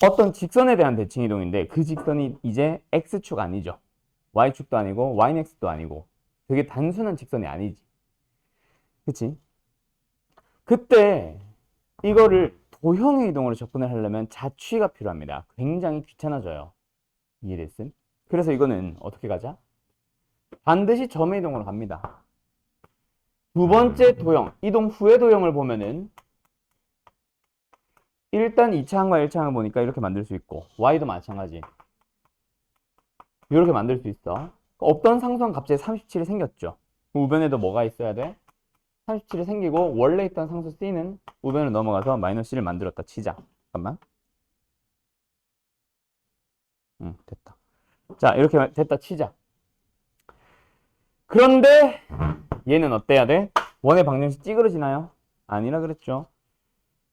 어떤 직선에 대한 대칭 이동인데 그 직선이 이제 x축 아니죠. y축도 아니고 yx도 아니고 되게 단순한 직선이 아니지. 그치? 그때 이거를 도형의 이동으로 접근을 하려면 자취가 필요합니다. 굉장히 귀찮아져요. 이해됐음? 그래서 이거는 어떻게 가자? 반드시 점의 이동으로 갑니다. 두 번째 도형, 이동 후의 도형을 보면은 일단 2차항과 1차항을 보니까 이렇게 만들 수 있고 y도 마찬가지. 이렇게 만들 수 있어. 없던 상수항 갑자기 37이 생겼죠. 우변에도 뭐가 있어야 돼? 37이 생기고 원래 있던 상수 c는 우변으로 넘어가서 마이너스 c를 만들었다 치자. 잠깐만. 됐다. 자, 이렇게 됐다 치자. 그런데 얘는 어때야 돼? 원의 방정식 찌그러지나요? 아니라 그랬죠.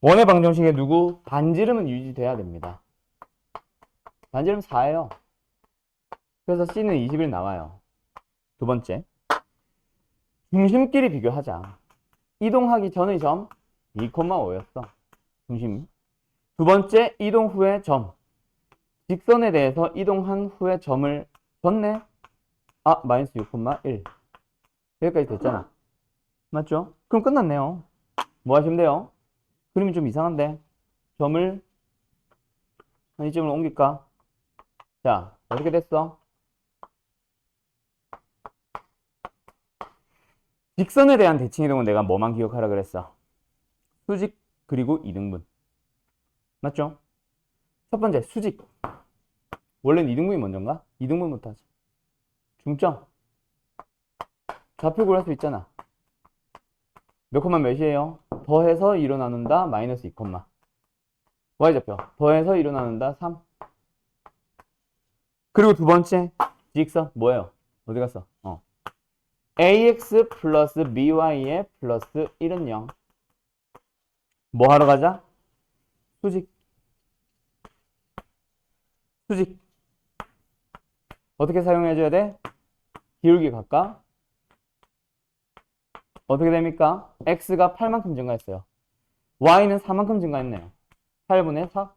원의 방정식에 누구? 반지름은 유지돼야 됩니다. 반지름 4예요. 그래서 c는 21 나와요. 두 번째. 중심끼리 비교하자. 이동하기 전의 점 2,5였어. 중심. 두 번째, 이동 후의 점. 직선에 대해서 이동한 후의 점을 줬네? 아, 마이너스 6,1. 여기까지 됐잖아. 맞죠? 그럼 끝났네요. 뭐 하시면 돼요? 그림이 좀 이상한데? 점을 이점으로 옮길까? 자, 어떻게 됐어? 직선에 대한 대칭 이동은 내가 뭐만 기억하라 그랬어? 수직 그리고 이등분. 맞죠? 첫 번째, 수직. 원래는 이등분이 먼저인가? 이등분부터 하자. 중점. 좌표 구할 수 있잖아. 몇 콤마 몇이에요? 더해서 2로 나눈다 마이너스 2 콤마. y좌표. 더해서 2로 나눈다 3. 그리고 두 번째 직선 뭐예요? 어디 갔어? ax 플러스 by에 플러스 1은 0. 뭐 하러 가자? 수직. 수직. 어떻게 사용해줘야 돼? 기울기 각각. 어떻게 됩니까? x가 8만큼 증가했어요. y는 4만큼 증가했네요. 8분의 4.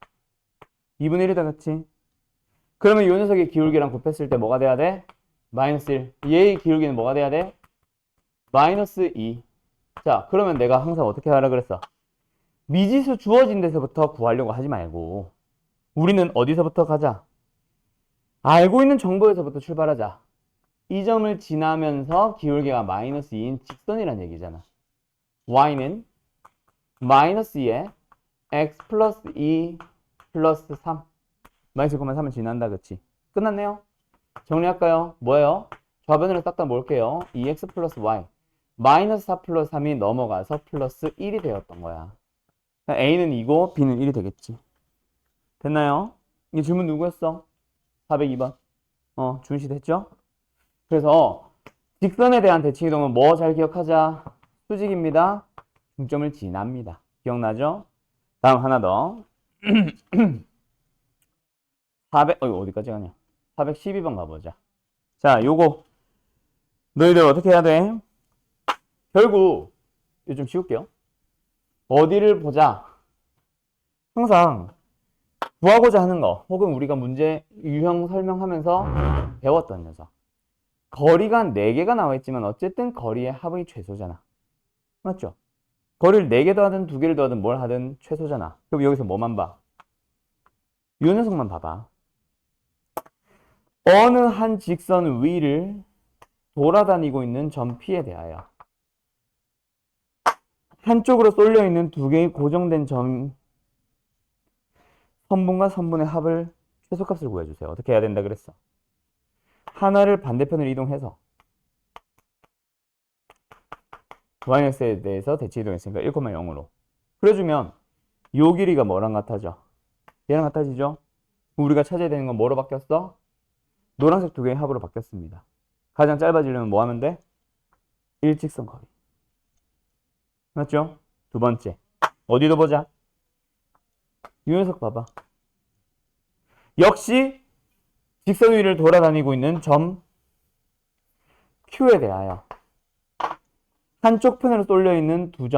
2분의 1이다, 그치? 그러면 이 녀석의 기울기랑 곱했을 때 뭐가 돼야 돼? 마이너스 1. 얘의 기울기는 뭐가 돼야 돼? 마이너스 2. 자, 그러면 내가 항상 어떻게 하라 그랬어? 미지수 주어진 데서부터 구하려고 하지 말고 우리는 어디서부터 가자? 알고 있는 정보에서부터 출발하자. 이 점을 지나면서 기울기가 마이너스 2인 직선이란 얘기잖아. y는 마이너스 2에 x 플러스 2 플러스 3. 마이너스 3을 지난다, 그치? 끝났네요. 정리할까요? 뭐예요? 좌변으로 싹 다 모을게요. 2x 플러스 y. 마이너스 4 플러스 3이 넘어가서 플러스 1이 되었던 거야. a는 2고 b는 1이 되겠지. 됐나요? 이 질문 누구였어? 402번. 준씨 됐죠? 그래서 직선에 대한 대칭 이동은 뭐 잘 기억하자? 수직입니다. 중점을 지납니다. 기억나죠? 다음 하나 더. 어디까지 가냐? 412번 가보자. 자, 요거 너희들 어떻게 해야 돼? 결국 이거 좀 지울게요. 어디를 보자? 항상 구하고자 하는 거 혹은 우리가 문제 유형 설명하면서 배웠던 녀석. 거리가 4개가 나와 있지만 어쨌든 거리의 합의 최소잖아. 맞죠? 거리를 4개 더하든 2개를 더하든 뭘 하든 최소잖아. 그럼 여기서 뭐만 봐? 이 녀석만 봐봐. 어느 한 직선 위를 돌아다니고 있는 점 P에 대하여 한쪽으로 쏠려 있는 2개의 고정된 점 선분과 선분의 합을 최소값을 구해주세요. 어떻게 해야 된다 그랬어? 하나를 반대편으로 이동해서 yx에 대해서 대치 이동했으니까 1,0으로 그래주면 요 길이가 뭐랑 같아져? 얘랑 같아지죠? 우리가 찾아야 되는 건 뭐로 바뀌었어? 노란색 2개의 합으로 바뀌었습니다. 가장 짧아지려면 뭐 하면 돼? 일직선 거리. 맞죠? 두 번째 어디도 보자. 이 녀석 봐봐. 역시 직선 위를 돌아다니고 있는 점 Q에 대하여 한쪽 편으로 쏠려 있는 두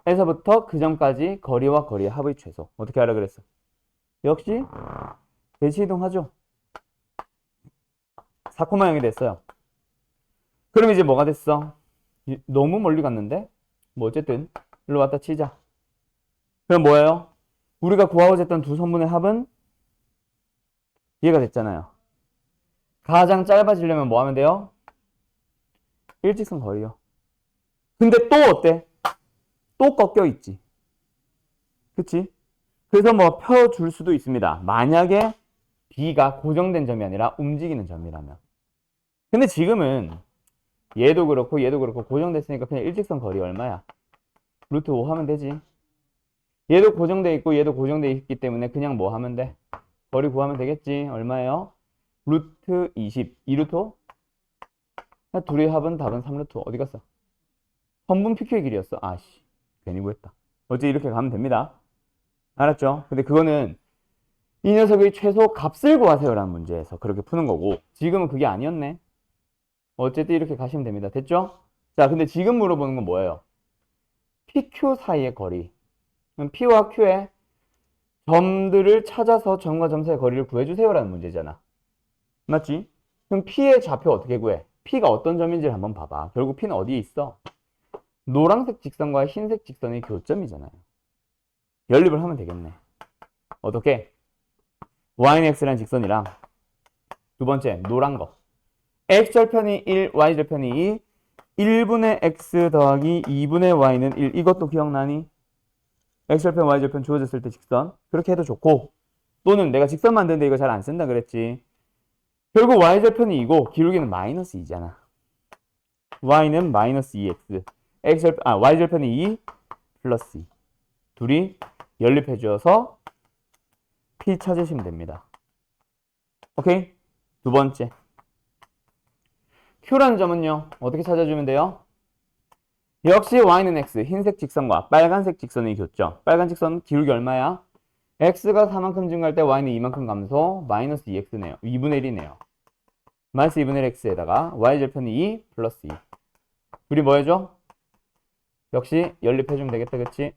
점에서부터 그 점까지 거리와 거리의 합의 최소. 어떻게 하라 그랬어? 역시 대치 이동하죠. 4,0이 됐어요. 그럼 이제 뭐가 됐어? 너무 멀리 갔는데? 뭐 어쨌든 일로 왔다 치자. 그럼 뭐예요? 우리가 구하고자 했던 두 선분의 합은 얘가 됐잖아요. 가장 짧아지려면 뭐 하면 돼요? 일직선 거리요. 근데 또 어때? 또 꺾여 있지. 그치? 그래서 뭐 펴줄 수도 있습니다. 만약에 B가 고정된 점이 아니라 움직이는 점이라면. 근데 지금은 얘도 그렇고 얘도 그렇고 고정됐으니까 그냥 일직선 거리 얼마야? 루트 5 하면 되지. 얘도 고정돼 있고 얘도 고정돼 있기 때문에 그냥 뭐 하면 돼? 거리 구하면 되겠지. 얼마예요? 루트 20. 2루트 5? 둘의 합은 답은 3루트 5. 어디 갔어? 선분 PQ의 길이였어. 아씨. 괜히 구했다. 어째 이렇게 가면 됩니다. 알았죠? 근데 그거는 이 녀석의 최소 값을 구하세요라는 문제에서 그렇게 푸는 거고 지금은 그게 아니었네. 어쨌든 이렇게 가시면 됩니다. 됐죠? 자, 근데 지금 물어보는 건 뭐예요? PQ 사이의 거리. P와 Q의 점들을 찾아서 점과 점 사이의 거리를 구해주세요라는 문제잖아. 맞지? 그럼 P의 좌표 어떻게 구해? P가 어떤 점인지를 한번 봐봐. 결국 P는 어디에 있어? 노란색 직선과 흰색 직선의 교점이잖아요. 연립을 하면 되겠네. 어떻게? y는 x라는 직선이랑 두 번째 노란 거 x절편이 1, y절편이 2 1분의 x 더하기 2분의 y는 1 이것도 기억나니? x절편, y절편 주어졌을 때 직선 그렇게 해도 좋고 또는 내가 직선 만드는데 이거 잘 안 쓴다 그랬지. 결국 y절편이 2고 기울기는 마이너스 2잖아. y는 마이너스 2x y절편이 2 플러스 2 둘이 연립해 주어서 P 찾으시면 됩니다. 오케이? 두 번째 Q라는 점은요 어떻게 찾아주면 돼요? 역시 y는 x 흰색 직선과 빨간색 직선의 교점. 빨간 직선 기울기 얼마야? x가 4만큼 증가할 때 y는 2만큼 감소 마이너스 2x네요. 2분의 1이네요. 마이너스 2분의 1 x에다가 y절편이 2 플러스 2 둘이 뭐 해줘? 역시 연립해주면 되겠다 그치?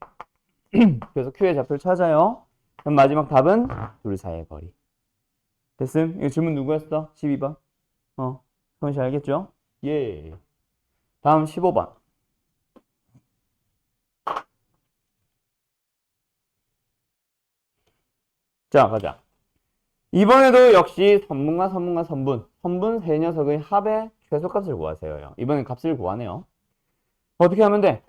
그래서 Q의 좌표를 찾아요. 그럼 마지막 답은 둘 사이의 거리. 됐음? 이거 질문 누구였어? 12번. 성훈 씨 알겠죠? 예. 다음 15번. 자, 가자. 이번에도 역시 선분과 선분과 선분 세 녀석의 합의 최소값을 구하세요. 이번엔 값을 구하네요. 어떻게 하면 돼?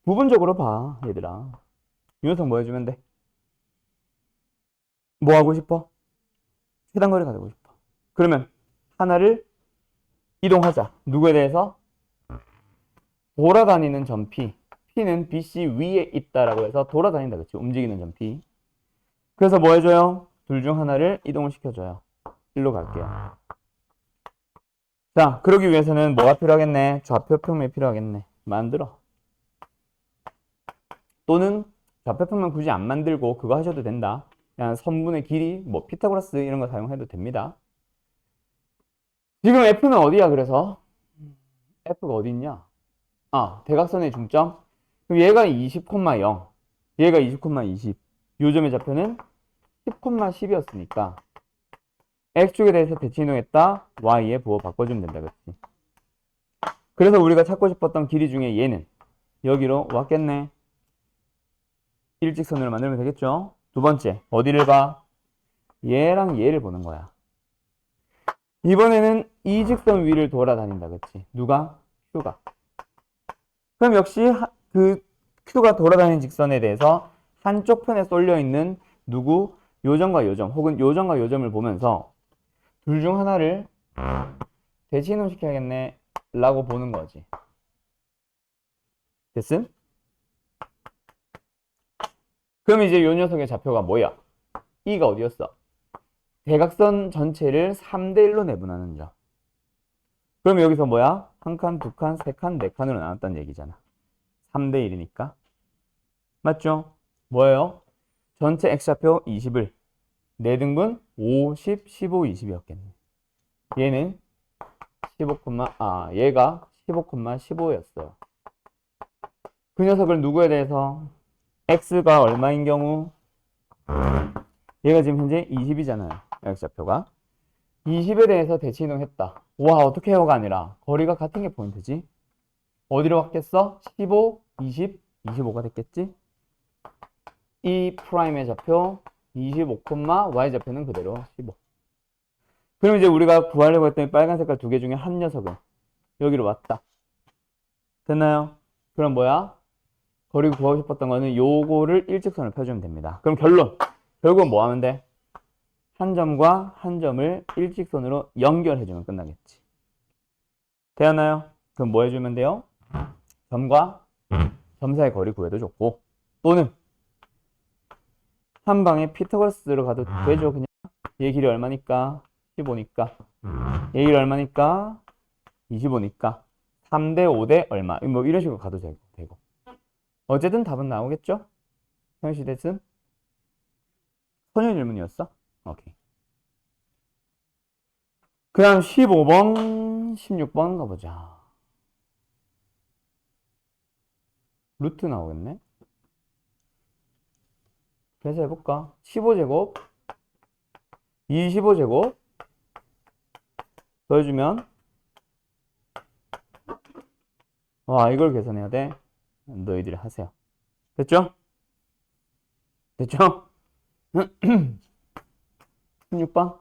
부분적으로 봐, 얘들아. 이 녀석 뭐 해주면 돼? 뭐 하고 싶어? 최단거리 가지고 싶어. 그러면 하나를 이동하자. 누구에 대해서? 돌아다니는 점 P. P는 BC 위에 있다라고 해서 돌아다닌다. 그치? 움직이는 점 P. 그래서 뭐 해줘요? 둘 중 하나를 이동을 시켜줘요. 일로 갈게요. 자, 그러기 위해서는 뭐가 필요하겠네? 좌표평면이 필요하겠네. 만들어. 또는 좌표평면 굳이 안 만들고 그거 하셔도 된다. 그냥 선분의 길이, 뭐 피타고라스 이런 거 사용해도 됩니다. 지금 F는 어디야 그래서? F가 어디 있냐? 대각선의 중점. 그럼 얘가 20,0 얘가 20,20 요 점의 좌표는 10,10이었으니까 X축에 대해서 대치 이동했다. Y에 부호 바꿔주면 된다. 그렇지? 그래서 우리가 찾고 싶었던 길이 중에 얘는 여기로 왔겠네. 일직선으로 만들면 되겠죠? 두 번째 어디를 봐? 얘랑 얘를 보는 거야. 이번에는 이 직선 위를 돌아다닌다. 그렇지? 누가? Q가. 그럼 역시 그 Q가 돌아다니는 직선에 대해서 한쪽 편에 쏠려 있는 누구? 요점과 요점 혹은 요점과 요점을 보면서 둘 중 하나를 대치 이동 시켜야겠네 라고 보는 거지. 됐음? 그럼 이제 요 녀석의 좌표가 뭐야? E가 어디였어? 대각선 전체를 3대1로 내분하는 점. 그럼 여기서 뭐야? 한 칸, 두 칸, 세 칸, 네 칸으로 나눴다는 얘기잖아. 3대1이니까. 맞죠? 뭐예요? 전체 X좌표 20을 4등분 50, 15, 20이었겠네. 얘는 15, 얘가 15,15였어요. 그 녀석을 누구에 대해서 X가 얼마인 경우 얘가 지금 현재 20이잖아요. X좌표가 20에 대해서 대치 이동했다. 와, 어떻게 해요가 아니라 거리가 같은 게 포인트지. 어디로 갔겠어? 15, 20, 25가 됐겠지? 이 프라임의 좌표 25, Y좌표는 그대로 15. 그럼 이제 우리가 구하려고 했던 빨간 색깔 두 개 중에 한 녀석은 여기로 왔다. 됐나요? 그럼 뭐야? 거리 구하고 싶었던 거는 요거를 일직선을 펴주면 됩니다. 그럼 결국은 뭐 하면 돼? 한 점과 한 점을 일직선으로 연결해주면 끝나겠지. 되었나요? 그럼 뭐 해주면 돼요? 점과 점 사이 거리 구해도 좋고, 또는 한 방에 피타고라스로 가도 되죠. 그냥 얘 길이 얼마니까? 15니까. 얘 길이 얼마니까? 25니까. 3대 5대 얼마? 뭐 이런 식으로 가도 되고. 어쨌든 답은 나오겠죠? 현시 대슨 선형 질문이었어? 오케이. 그 다음 15번, 16번 가보자. 루트 나오겠네? 그래서 해볼까? 15제곱, 25제곱, 더해주면, 와, 이걸 계산해야 돼? 너희들이 하세요. 됐죠? 됐죠? 16번.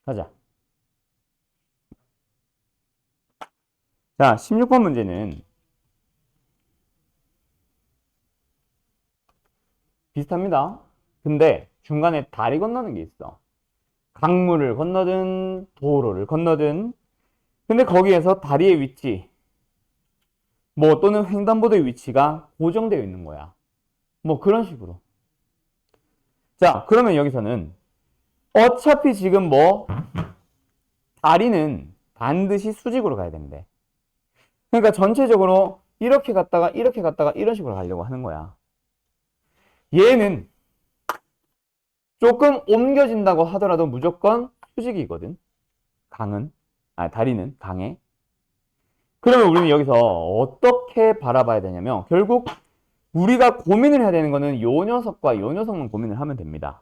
가자. 자, 16번 문제는 비슷합니다. 근데 중간에 다리 건너는 게 있어. 강물을 건너든 도로를 건너든, 근데 거기에서 다리의 위치 뭐 또는 횡단보도의 위치가 고정되어 있는 거야. 뭐 그런 식으로. 자, 그러면 여기서는 어차피 지금 뭐 다리는 반드시 수직으로 가야 된대. 그러니까 전체적으로 이렇게 갔다가 이렇게 갔다가 이런 식으로 가려고 하는 거야. 얘는 조금 옮겨진다고 하더라도 무조건 수직이거든. 다리는 강해. 그러면 우리는 여기서 어떻게 바라봐야 되냐면 결국 우리가 고민을 해야 되는 거는 요 녀석과 요 녀석만 고민을 하면 됩니다.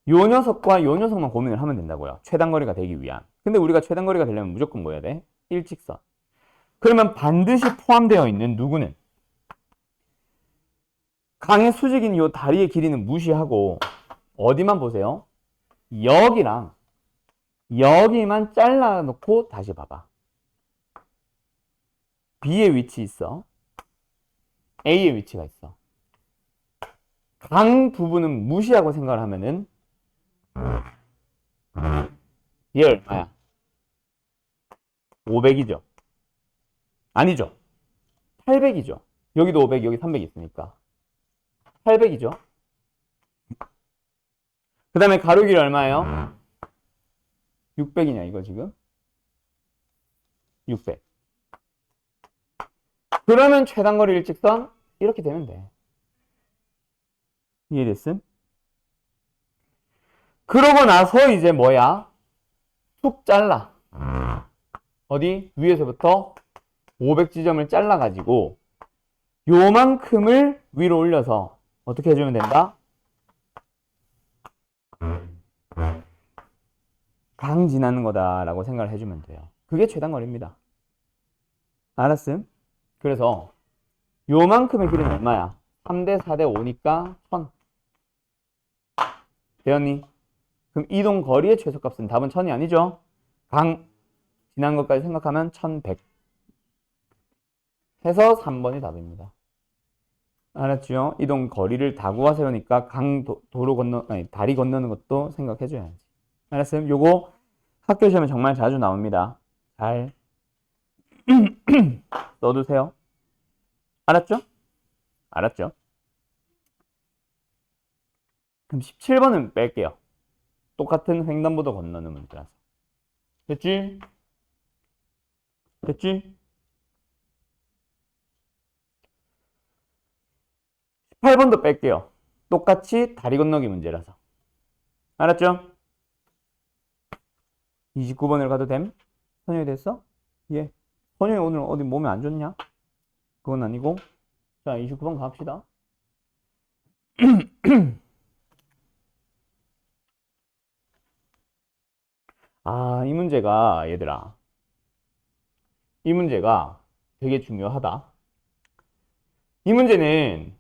요 녀석과 요 녀석만 고민을 하면 된다고요. 최단거리가 되기 위한. 근데 우리가 최단거리가 되려면 무조건 뭐 해야 돼? 일직선. 그러면 반드시 포함되어 있는 누구는 강의 수직인 요 다리의 길이는 무시하고 어디만 보세요? 여기랑 여기만 잘라놓고 다시 봐봐. B의 위치 있어. A의 위치가 있어. 강 부분은 무시하고 생각을 하면은 얘 얼마야? 500이죠. 아니죠. 800이죠. 여기도 500, 여기 300 있으니까. 800이죠. 그 다음에 가로 길이 얼마예요? 600이냐, 이거 지금? 600. 그러면 최단거리 일직선 이렇게 되면 돼. 이해됐음? 그러고 나서 이제 뭐야? 툭 잘라. 어디? 위에서부터 500 지점을 잘라가지고 요만큼을 위로 올려서 어떻게 해주면 된다? 강 지나는 거다라고 생각을 해주면 돼요. 그게 최단거리입니다. 알았음? 그래서 요만큼의 길이는 얼마야? 3대 4대 5니까 1000. 되었니? 그럼 이동 거리의 최소값은 답은 1000이 아니죠? 강 지난 것까지 생각하면 1100 해서 3번이 답입니다. 알았죠? 이동 거리를 다 구하세요니까 다리 건너는 것도 생각해줘야지. 알았어요? 요거 학교 시험에 정말 자주 나옵니다. 잘 써두세요. 알았죠? 알았죠? 그럼 17번은 뺄게요. 똑같은 횡단보도 건너는 문제라서. 됐지? 됐지? 18번도 뺄게요. 똑같이 다리 건너기 문제라서. 알았죠? 29번을 가도 됨? 선영이 됐어? 예. 선영이 오늘 어디 몸에 안 좋냐? 그건 아니고. 자, 29번 갑시다. 아, 이 문제가, 얘들아. 이 문제가 되게 중요하다. 이 문제는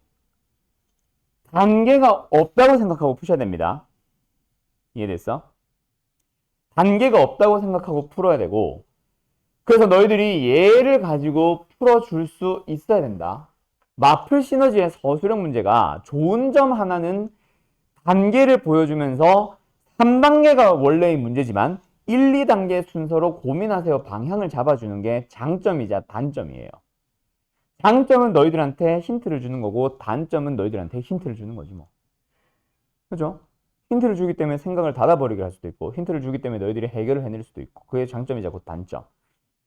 단계가 없다고 생각하고 푸셔야 됩니다. 이해됐어? 단계가 없다고 생각하고 풀어야 되고, 그래서 너희들이 얘를 가지고 풀어줄 수 있어야 된다. 마플 시너지의 서술형 문제가 좋은 점 하나는 단계를 보여주면서 3단계가 원래의 문제지만 1, 2단계 순서로 고민하세요 방향을 잡아주는 게 장점이자 단점이에요. 장점은 너희들한테 힌트를 주는 거고 단점은 너희들한테 힌트를 주는 거지 뭐. 그죠? 힌트를 주기 때문에 생각을 닫아버리게 할 수도 있고 힌트를 주기 때문에 너희들이 해결을 해낼 수도 있고 그게 장점이자 곧 단점.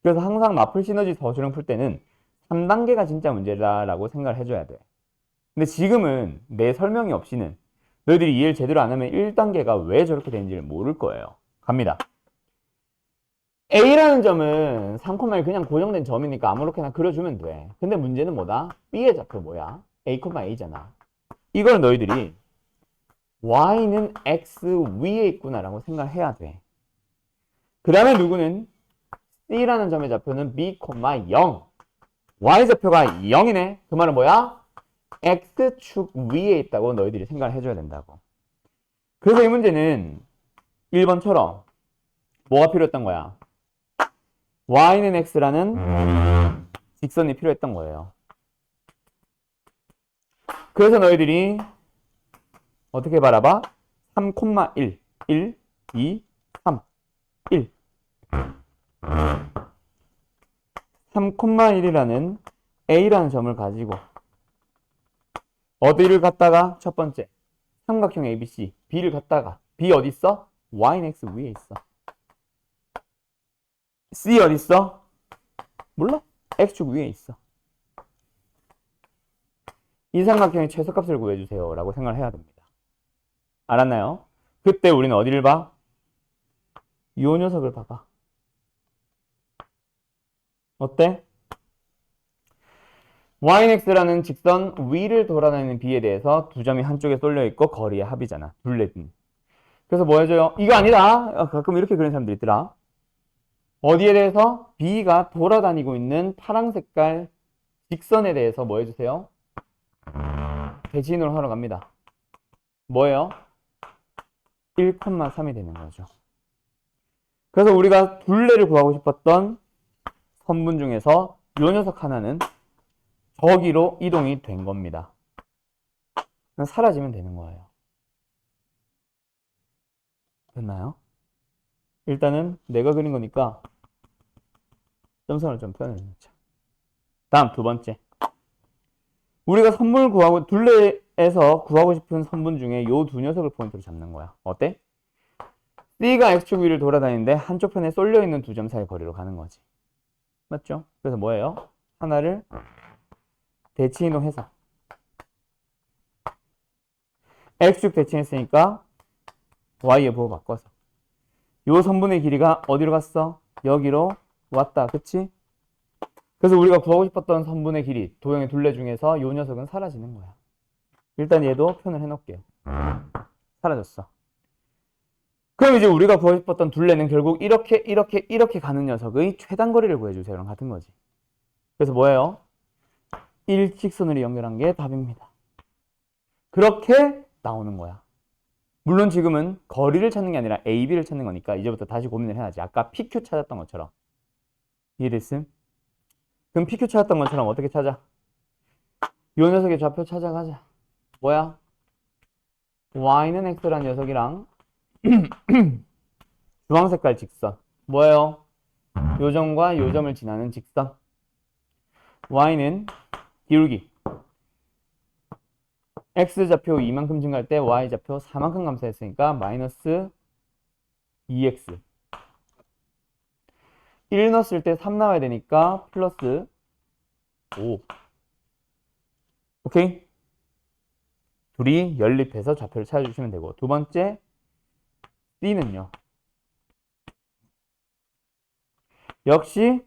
그래서 항상 마플 시너지 서술형 풀 때는 3단계가 진짜 문제다라고 생각을 해줘야 돼. 근데 지금은 내 설명이 없이는 너희들이 이해를 제대로 안 하면 1단계가 왜 저렇게 되는지를 모를 거예요. 갑니다. A라는 점은 3,1 그냥 고정된 점이니까 아무렇게나 그려주면 돼. 근데 문제는 뭐다? B의 좌표 뭐야? A,A잖아. 이걸 너희들이 Y는 X 위에 있구나라고 생각을 해야 돼. 그 다음에 누구는 C라는 점의 좌표는 B, 0. Y 좌표가 0이네. 그 말은 뭐야? X축 위에 있다고 너희들이 생각을 해줘야 된다고. 그래서 이 문제는 1번처럼 뭐가 필요했던 거야? Y는 X라는 직선이 필요했던 거예요. 그래서 너희들이 어떻게 바라봐? 3,1 1, 2, 3 1 3,1이라는 A라는 점을 가지고 어디를 갖다가 첫 번째 삼각형 ABC B를 갖다가 B 어디 있어? Y는 X 위에 있어. C 어디 있어? 몰라? X축 위에 있어. 이 삼각형의 최소값을 구해주세요 라고 생각을 해야 됩니다. 알았나요? 그때 우리는 어디를 봐? 이 녀석을 봐봐. 어때? YX라는 직선 위를 돌아다니는 B에 대해서 두 점이 한쪽에 쏠려 있고 거리의 합이잖아. 둘레든. 그래서 뭐 해줘요? 이거 아니다. 가끔 이렇게 그리는 사람들 있더라. 어디에 대해서? B가 돌아다니고 있는 파란 색깔 직선에 대해서 뭐 해주세요? 대칭을 하러 갑니다. 뭐예요? 1,3이 되는 거죠. 그래서 우리가 둘레를 구하고 싶었던 선분 중에서 이 녀석 하나는 저기로 이동이 된 겁니다. 사라지면 되는 거예요. 됐나요? 일단은 내가 그린 거니까 점선을 좀 표현해 놓자. 다음 두 번째. 우리가 선분을 구하고 둘레에서 구하고 싶은 선분 중에 요 두 녀석을 포인트로 잡는 거야. 어때? C가 X축 위를 돌아다니는데 한쪽 편에 쏠려 있는 두 점 사이 거리로 가는 거지. 맞죠? 그래서 뭐예요? 하나를 대칭 이동해서 X축 대칭했으니까 Y의 부호 바꿔서 요 선분의 길이가 어디로 갔어? 여기로 왔다. 그치? 그래서 우리가 구하고 싶었던 선분의 길이 도형의 둘레 중에서 요 녀석은 사라지는 거야. 일단 얘도 표현을 해놓을게요. 사라졌어. 그럼 이제 우리가 구하고 싶었던 둘레는 결국 이렇게 가는 녀석의 최단거리를 구해주세요. 랑 같은 거지. 그래서 뭐예요? 일직선으로 연결한 게 답입니다. 그렇게 나오는 거야. 물론 지금은 거리를 찾는 게 아니라 AB를 찾는 거니까 이제부터 다시 고민을 해야지. 아까 PQ 찾았던 것처럼. 이해됐음? 그럼 PQ 찾았던 것처럼 어떻게 찾아? 요 녀석의 좌표 찾아가자. 뭐야? Y는 X라는 녀석이랑 주황색깔 직선. 뭐예요? 요 점과 요 점을 지나는 직선. Y는 기울기. X좌표 2만큼 증가할 때 Y좌표 4만큼 감소했으니까 마이너스 2X. 1 넣었을 때 3 나와야 되니까 플러스 5. 오케이? 둘이 연립해서 좌표를 찾아주시면 되고, 두 번째 C는요. 역시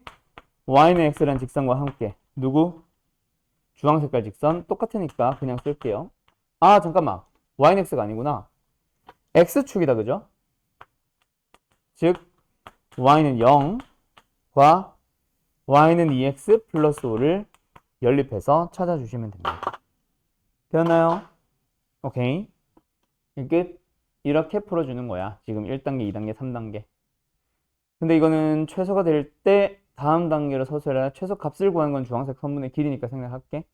y는 x라는 직선과 함께 누구? 주황색깔 직선 똑같으니까 그냥 쓸게요. 아 잠깐만, y는 x가 아니구나. x축이다, 그죠? 즉 y는 0과 y는 2x 플러스 5를 연립해서 찾아주시면 됩니다. 되었나요? 오케이. 끝. 이렇게 풀어주는 거야. 지금 1단계, 2단계, 3단계. 근데 이거는 최소가 될 때 다음 단계로 서술해라. 최소 값을 구하는 건 주황색 선분의 길이니까 생각할게.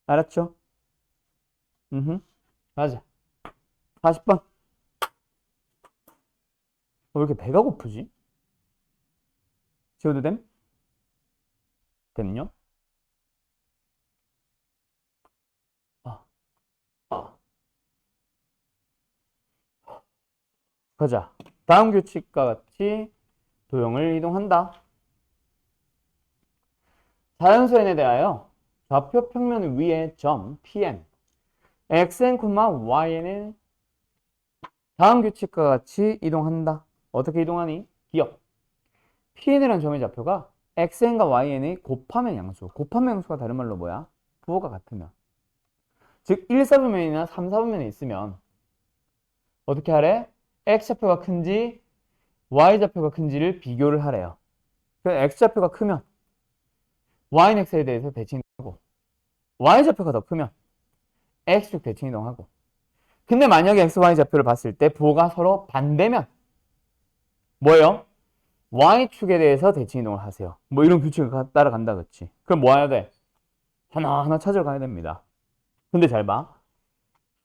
알았죠? 가자. 40번. 왜 이렇게 배가 고프지? 지워도 됨? 됨요? 가자. 다음 규칙과 같이 도형을 이동한다. 자연수 n에 대하여 좌표 평면 위에 점 Pn xn, y는 다음 규칙과 같이 이동한다. 어떻게 이동하니? 기억. Pn이라는 점의 좌표가 xn과yn의 곱하면 양수. 곱하면 양수가 다른 말로 뭐야? 부호가 같으면. 즉 1, 4분면이나 3, 4분면에 있으면 어떻게 하래? x좌표가 큰지 y좌표가 큰지를 비교를 하래요. 그래서 x좌표가 크면 y는 x에 대해서 대칭이동하고 y좌표가 더 크면 x축 대칭이동하고, 근데 만약에 x, y좌표를 봤을 때 부호가 서로 반대면 뭐예요? y축에 대해서 대칭이동을 하세요. 뭐 이런 규칙을 따라간다, 그치? 그럼 뭐 해야 돼? 하나하나 찾아가야 됩니다. 근데 잘 봐.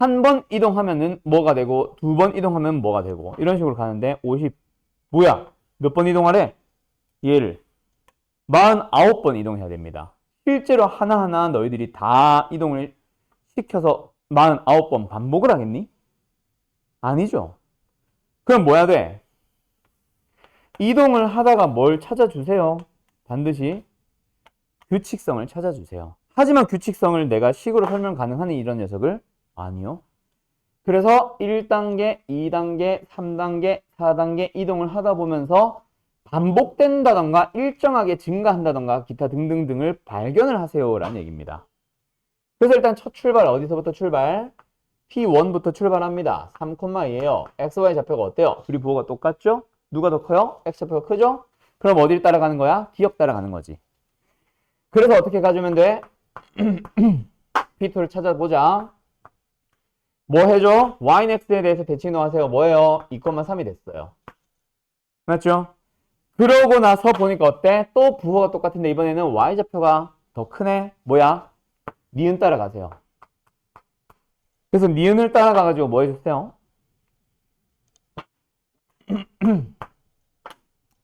한 번 이동하면은 뭐가 되고 두 번 이동하면 뭐가 되고 이런 식으로 가는데 50 뭐야? 몇 번 이동하래? 얘를 49번 이동해야 됩니다. 실제로 하나하나 너희들이 다 이동을 시켜서 49번 반복을 하겠니? 아니죠. 그럼 뭐 해야 돼? 이동을 하다가 뭘 찾아주세요? 반드시 규칙성을 찾아주세요. 하지만 규칙성을 내가 식으로 설명 가능하니 이런 녀석을? 아니요. 그래서 1단계, 2단계, 3단계, 4단계 이동을 하다 보면서 반복된다던가 일정하게 증가한다던가 기타 등등등을 발견을 하세요라는 얘기입니다. 그래서 일단 첫 출발 어디서부터 출발? P1부터 출발합니다. 3,2예요. XY 좌표가 어때요? 둘이 부호가 똑같죠? 누가 더 커요? X좌표가 크죠? 그럼 어디를 따라가는 거야? 기억 따라가는 거지. 그래서 어떻게 가주면 돼? P2를 찾아보자. 뭐 해줘? Y는 X에 대해서 대칭이동하세요. 뭐예요? 2,3이 됐어요. 맞죠? 그러고 나서 보니까 어때? 또 부호가 똑같은데 이번에는 Y좌표가 더 크네. 뭐야? 니은 따라가세요. 그래서 니은을 따라가가지고 뭐 해주세요?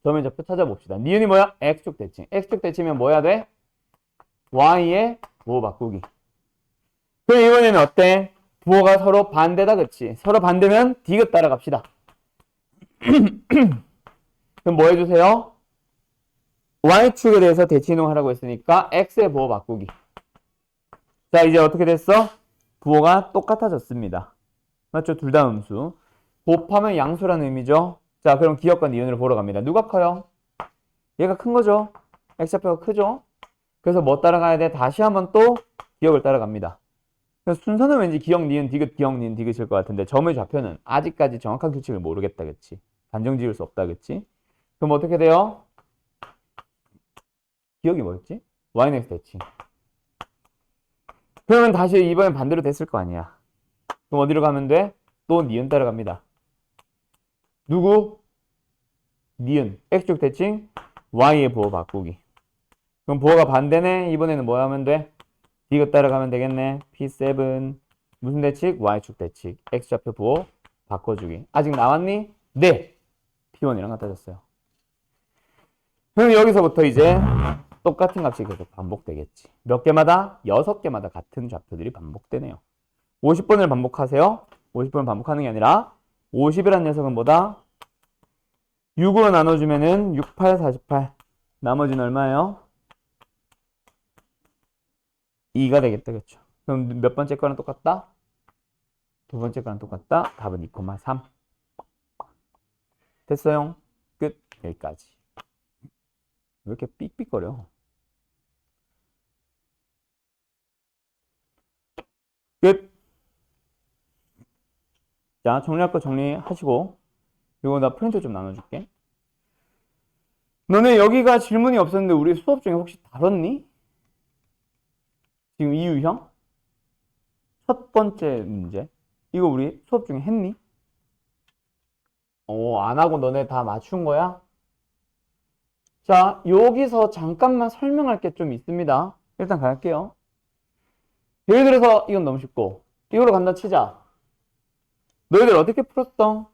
점의 좌표 찾아봅시다. 니은이 뭐야? X축 대칭. X축 대칭이면 뭐 해야 돼? Y의 부호 바꾸기. 그럼 이번에는 어때? 부호가 서로 반대다, 그치? 서로 반대면 디귿 따라갑시다. 그럼 뭐 해주세요? Y축에 대해서 대칭이동하라고 했으니까 X의 부호 바꾸기. 자, 이제 어떻게 됐어? 부호가 똑같아졌습니다. 맞죠? 둘 다 음수. 곱하면 양수라는 의미죠. 자, 그럼 기억과 니은을 보러 갑니다. 누가 커요? 얘가 큰 거죠? X좌표가 크죠? 그래서 뭐 따라가야 돼? 다시 한번 또 기억을 따라갑니다. 그래서 순서는 왠지 기억, 니은, 디귿, 기억, 니은, 디귿일 것 같은데 점의 좌표는 아직까지 정확한 규칙을 모르겠다, 그치? 단정 지을 수 없다, 그치? 그럼 어떻게 돼요? 기억이 뭐였지? Y는 X 대칭. 그러면 다시 이번엔 반대로 됐을 거 아니야. 그럼 어디로 가면 돼? 또 니은 따라갑니다. 누구? 니은. X축 대칭, Y의 부호 바꾸기. 그럼 부호가 반대네. 이번에는 뭐 하면 돼? 디귿 따라가면 되겠네. P7 무슨 대칭? Y축 대칭. X좌표 부호 바꿔주기. 아직 나왔니? 네. P1이랑 같아졌어요. 그럼 여기서부터 이제 똑같은 값이 계속 반복되겠지. 몇 개마다? 6개마다 같은 좌표들이 반복되네요. 50번을 반복하세요. 50번을 반복하는 게 아니라 50이라는 녀석은 뭐다? 6으로 나눠주면은 6, 8, 48. 나머지는 얼마예요? 2가 되겠다. 그렇죠? 그럼 몇 번째 거랑 똑같다? 두 번째 거랑 똑같다? 답은 2,3. 됐어요? 끝. 여기까지. 왜 이렇게 삑삑거려? 끝. 자, 정리할 거 정리하시고, 이거 나 프린트 좀 나눠줄게. 너네 여기가 질문이 없었는데 우리 수업 중에 혹시 다뤘니? 지금 이 유형? 첫 번째 문제. 이거 우리 수업 중에 했니? 안 하고 너네 다 맞춘 거야? 자, 여기서 잠깐만 설명할 게 좀 있습니다. 일단 갈게요. 예를 들어서 이건 너무 쉽고, 이걸로 간다 치자. 너희들 어떻게 풀었어?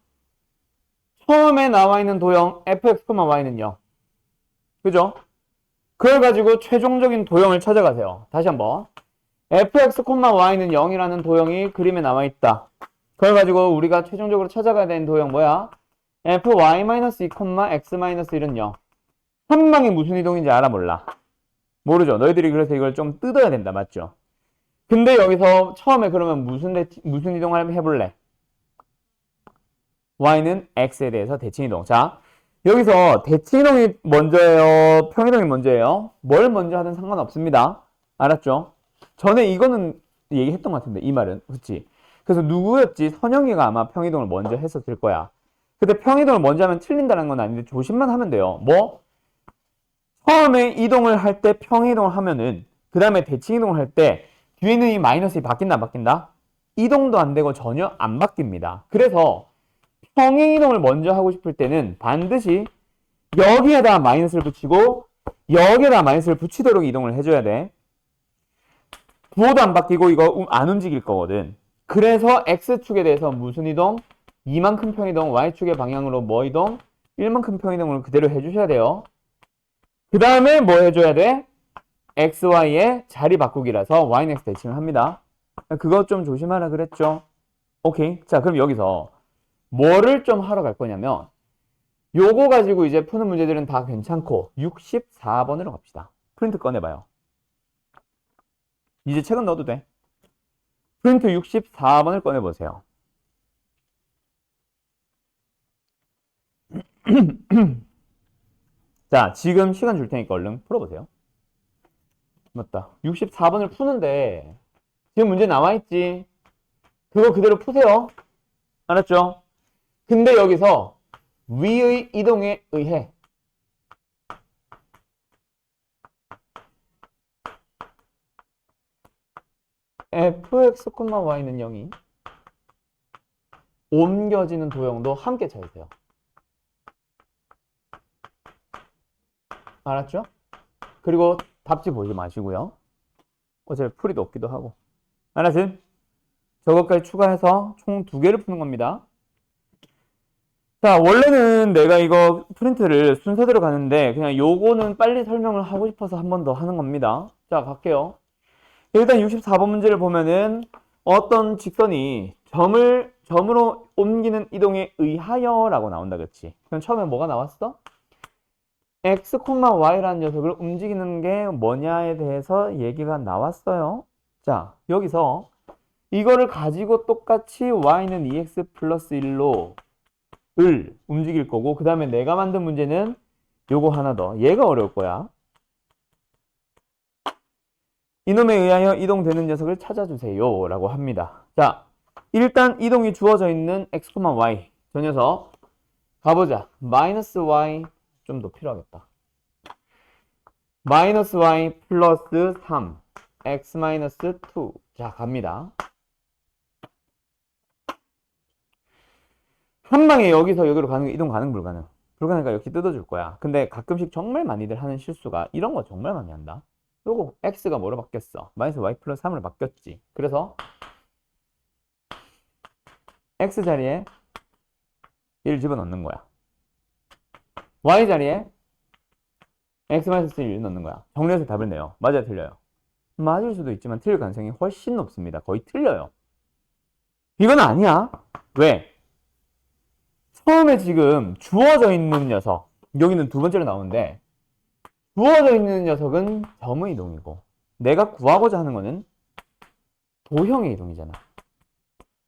처음에 나와 있는 도형 fx, y는 0. 그죠? 그걸 가지고 최종적인 도형을 찾아가세요. 다시 한번. fx, y는 0이라는 도형이 그림에 나와 있다. 그걸 가지고 우리가 최종적으로 찾아가야 되는 도형 뭐야? fy-2, x-1은 0. 한 방에 무슨 이동인지 알아 몰라? 모르죠. 너희들이 그래서 이걸 좀 뜯어야 된다. 맞죠? 근데 여기서 처음에 그러면 무슨 이동을 해볼래? y는 x에 대해서 대칭 이동. 자, 여기서 대칭 이동이 먼저예요? 평이동이 먼저예요? 뭘 먼저 하든 상관없습니다. 알았죠? 전에 이거는 얘기했던 것 같은데, 이 말은. 그치? 그래서 누구였지? 선영이가 아마 평이동을 먼저 했었을 거야. 근데 평이동을 먼저 하면 틀린다는 건 아닌데 조심만 하면 돼요. 뭐? 처음에 이동을 할 때 평이동을 하면은 그 다음에 대칭 이동을 할 때 뒤에 있는 이 마이너스이 바뀐다 안 바뀐다? 이동도 안 되고 전혀 안 바뀝니다. 그래서 평행 이동을 먼저 하고 싶을 때는 반드시 여기에다 마이너스를 붙이고 여기에다 마이너스를 붙이도록 이동을 해줘야 돼. 부호도 안 바뀌고 이거 안 움직일 거거든. 그래서 X축에 대해서 무슨 이동? 이만큼 평이동, Y축의 방향으로 뭐 이동? 1만큼 평이동을 그대로 해주셔야 돼요. 그 다음에 뭐 해줘야 돼? X, Y의 자리 바꾸기라서 Y는 X 대칭을 합니다. 그거 좀 조심하라 그랬죠? 오케이. 자, 그럼 여기서 뭐를 좀 하러 갈 거냐면 요거 가지고 이제 푸는 문제들은 다 괜찮고 64번으로 갑시다. 프린트 꺼내봐요. 이제 책은 넣어도 돼. 프린트 64번을 꺼내보세요. 자, 지금 시간 줄 테니까 얼른 풀어보세요. 맞다. 64번을 푸는데 지금 문제 나와있지? 그거 그대로 푸세요. 알았죠? 근데 여기서 위의 이동에 의해 fx, y는 0이 옮겨지는 도형도 함께 찾으세요. 알았죠? 그리고 답지 보지 마시고요. 어차피 풀이도 없기도 하고. 알았지? 저것까지 추가해서 총 2개를 푸는 겁니다. 자, 원래는 내가 이거 프린트를 순서대로 가는데 그냥 요거는 빨리 설명을 하고 싶어서 한 번 더 하는 겁니다. 자, 갈게요. 일단 64번 문제를 보면은 어떤 직선이 점으로 옮기는 이동에 의하여 라고 나온다. 그치? 그럼 처음에 뭐가 나왔어? x, y라는 녀석을 움직이는 게 뭐냐에 대해서 얘기가 나왔어요. 자, 여기서 이거를 가지고 똑같이 y는 2x 플러스 1로 을 움직일 거고 그 다음에 내가 만든 문제는 요거 하나 더. 얘가 어려울 거야. 이놈에 의하여 이동되는 녀석을 찾아주세요 라고 합니다. 자, 일단 이동이 주어져 있는 x, y 저 녀석 가보자. 마이너스 y 좀 더 필요하겠다. 마이너스 y 플러스 3 x 마이너스 2 자, 갑니다. 한 방에 여기서 여기로 가는 게 이동 가능 불가능? 불가능하니까 이렇게 뜯어줄 거야. 근데 가끔씩 정말 많이들 하는 실수가 이런 거 정말 많이 한다. 요거 x가 뭐로 바뀌었어? 마이너스 y 플러스 3으로 바뀌었지. 그래서 x 자리에 1 집어넣는 거야. y 자리에 x 마이너스 1 넣는 거야. 정리해서 답을 내요. 맞아요, 틀려요? 맞을 수도 있지만 틀릴 가능성이 훨씬 높습니다. 거의 틀려요. 이건 아니야. 왜? 처음에 지금 주어져 있는 녀석, 여기는 두 번째로 나오는데, 주어져 있는 녀석은 점의 이동이고, 내가 구하고자 하는 거는 도형의 이동이잖아.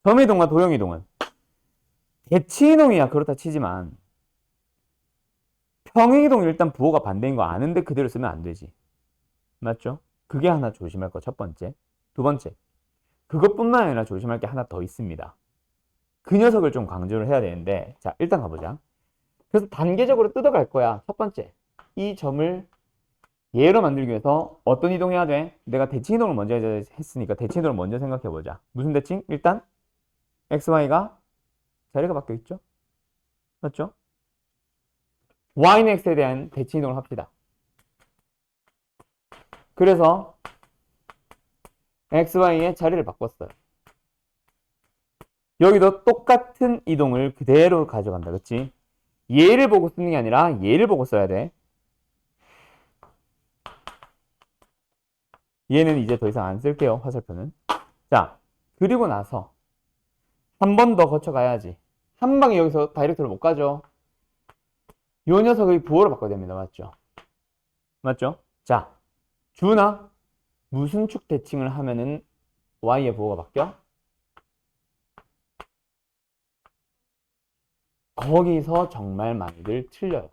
점의 이동과 도형의 이동은 대치 이동이야 그렇다 치지만 평행 이동이 일단 부호가 반대인 거 아는데 그대로 쓰면 안 되지. 맞죠? 그게 하나 조심할 거 첫 번째. 두 번째, 그것뿐만 아니라 조심할 게 하나 더 있습니다. 그 녀석을 좀 강조를 해야 되는데, 자 일단 가보자. 그래서 단계적으로 뜯어갈 거야. 첫 번째, 이 점을 얘로 만들기 위해서 어떤 이동해야 돼? 내가 대칭 이동을 먼저 했으니까 대칭 이동을 먼저 생각해보자. 무슨 대칭? 일단 x, y가 자리가 바뀌어 있죠? 맞죠? y는 x에 대한 대칭 이동을 합시다. 그래서 x, y의 자리를 바꿨어요. 여기도 똑같은 이동을 그대로 가져간다. 그치? 얘를 보고 쓰는 게 아니라 얘를 보고 써야 돼. 얘는 이제 더 이상 안 쓸게요. 화살표는. 자, 그리고 나서 한 번 더 거쳐가야지. 한 방에 여기서 다이렉트로 못 가죠. 요 녀석의 부호를 바꿔야 됩니다. 맞죠? 맞죠? 자, 주나 무슨 축 대칭을 하면은 y의 부호가 바뀌어? 거기서 정말 많이들 틀려요.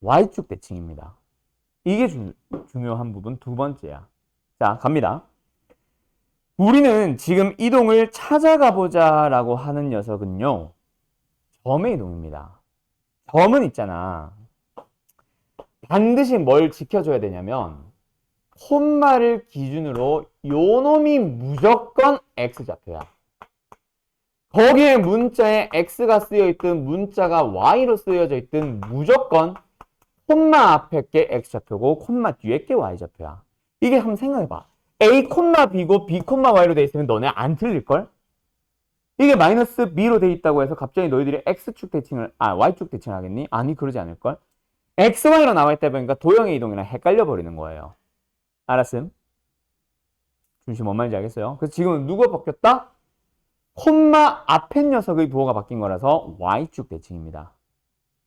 y축 대칭입니다. 이게 중요한 부분 두 번째야. 자, 갑니다. 우리는 지금 이동을 찾아가 보자라고 하는 녀석은요, 점의 이동입니다. 점은 있잖아. 반드시 뭘 지켜줘야 되냐면 콤마를 기준으로 요 놈이 무조건 x좌표야. 거기에 문자에 x가 쓰여있든 문자가 y로 쓰여져 있든 무조건 콤마 앞에 게 x좌표고 콤마 뒤에 게 y좌표야. 이게 한번 생각해봐. a 콤마 b고 b 콤마 y로 돼 있으면 너네 안 틀릴걸? 이게 마이너스 b로 돼 있다고 해서 갑자기 너희들이 x축 대칭을 y축 대칭을 하겠니? 아니 그러지 않을걸? x, y로 나와 있다 보니까 도형의 이동이랑 헷갈려 버리는 거예요. 알았음? 중심 뭔 말인지 알겠어요? 그래서 지금은 누가 바뀌었다? 콤마 앞에 녀석의 부호가 바뀐 거라서 y축 대칭입니다.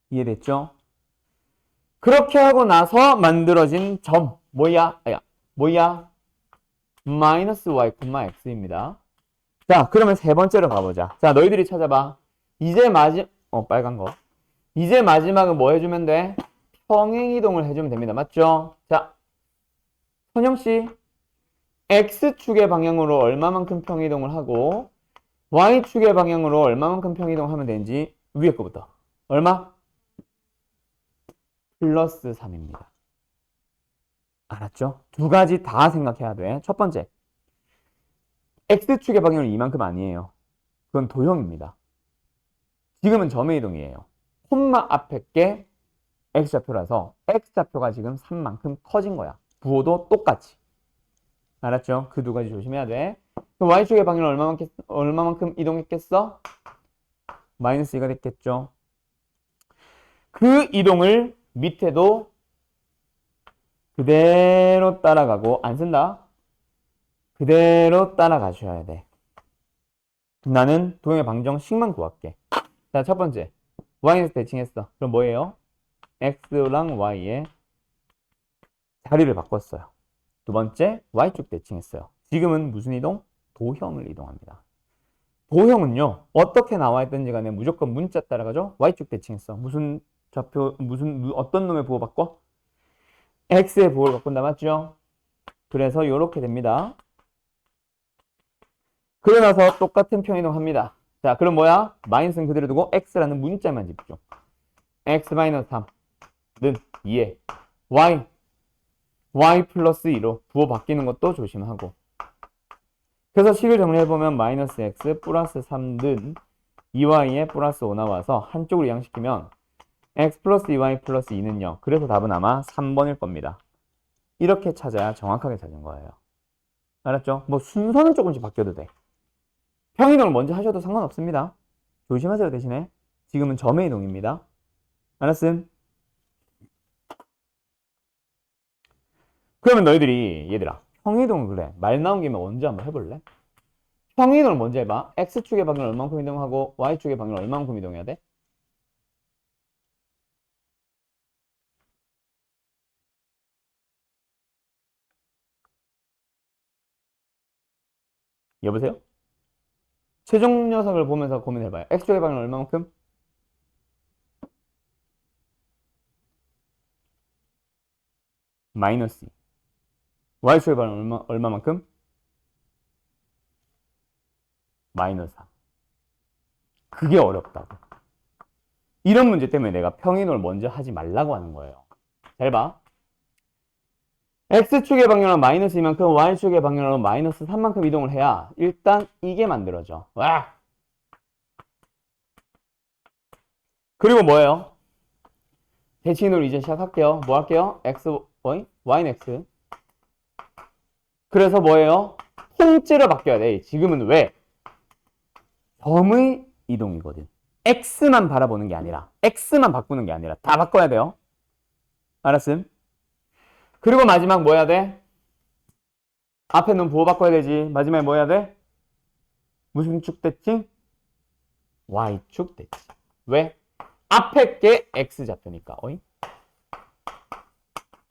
이해됐죠? 그렇게 하고 나서 만들어진 점 뭐야? 마이너스 y, x입니다. 자, 그러면 세 번째로 가보자. 자, 너희들이 찾아봐. 이제 빨간 거. 이제 마지막은 뭐 해주면 돼? 평행이동을 해주면 됩니다. 맞죠? 자, 선영씨. X축의 방향으로 얼마만큼 평이동을 하고 Y축의 방향으로 얼마만큼 평이동하면 되는지 위에 거부터. 얼마? 플러스 3입니다. 알았죠? 두 가지 다 생각해야 돼. 첫 번째, X축의 방향은 이만큼 아니에요. 그건 도형입니다. 지금은 점의 이동이에요. 콤마 앞에 게 X좌표라서 X좌표가 지금 3만큼 커진 거야. 부호도 똑같이. 알았죠? 그 두 가지 조심해야 돼. 그럼 Y축의 방향을 얼마만큼 이동했겠어? 마이너스 2가 됐겠죠? 그 이동을 밑에도 그대로 따라가고, 안 쓴다? 그대로 따라가셔야 돼. 나는 도형의 방정식만 구할게. 자, 첫 번째. Y에서 대칭했어. 그럼 뭐예요? X랑 Y의 자리를 바꿨어요. 두 번째, Y축 대칭했어요. 지금은 무슨 이동? 도형을 이동합니다. 도형은요, 어떻게 나와 있든지 간에 무조건 문자 따라가죠? Y축 대칭했어. 무슨 좌표, 어떤 놈의 부호 바꿔? X의 부호를 바꾼다, 맞죠? 그래서 이렇게 됩니다. 그러고 나서 똑같은 평이동 합니다. 자, 그럼 뭐야? 마이너스는 그대로 두고 X라는 문자만 집중. X-3는 2에 Y 플러스 2로 부호 바뀌는 것도 조심하고. 그래서 식을 정리해보면 마이너스 X 플러스 3는 2Y에 플러스 5 나와서 한쪽으로 이항시키면 X 플러스 2Y 플러스 2는 0. 그래서 답은 아마 3번일 겁니다. 이렇게 찾아야 정확하게 찾은 거예요. 알았죠? 뭐 순서는 조금씩 바뀌어도 돼. 평이동을 먼저 하셔도 상관없습니다. 조심하세요 대신에. 지금은 점의 이동입니다. 알았음? 그러면 너희들이 얘들아 평이동을 그래 말 나온 김에 언제 한번 해볼래? 평행이동을 먼저 해봐. X축의 방향을 얼만큼 이동하고 Y축의 방향을 얼만큼 이동해야 돼? 여보세요? 최종 녀석을 보면서 고민해봐요. X축의 방향을 얼마만큼? 마이너스 2. Y축의 방향은 얼마만큼? 마이너스 3. 그게 어렵다고. 이런 문제 때문에 내가 평행이동을 먼저 하지 말라고 하는 거예요. 잘 봐. X축의 방향은 마이너스 2만큼, Y축의 방향은 마이너스 3만큼 이동을 해야 일단 이게 만들어져. 와! 그리고 뭐예요? 대칭이동을 이제 시작할게요. 뭐 할게요? X, Y, Y는 X. 그래서 뭐예요? 통째로 바뀌어야 돼. 지금은 왜? 점의 이동이거든. X만 바라보는 게 아니라, X만 바꾸는 게 아니라 다 바꿔야 돼요. 알았음? 그리고 마지막 뭐 해야 돼? 앞에 놈 부호 바꿔야 되지. 마지막에 뭐 해야 돼? 무슨 축 대칭? Y축 대칭. 왜? 앞에 게 X좌표니까. 어이?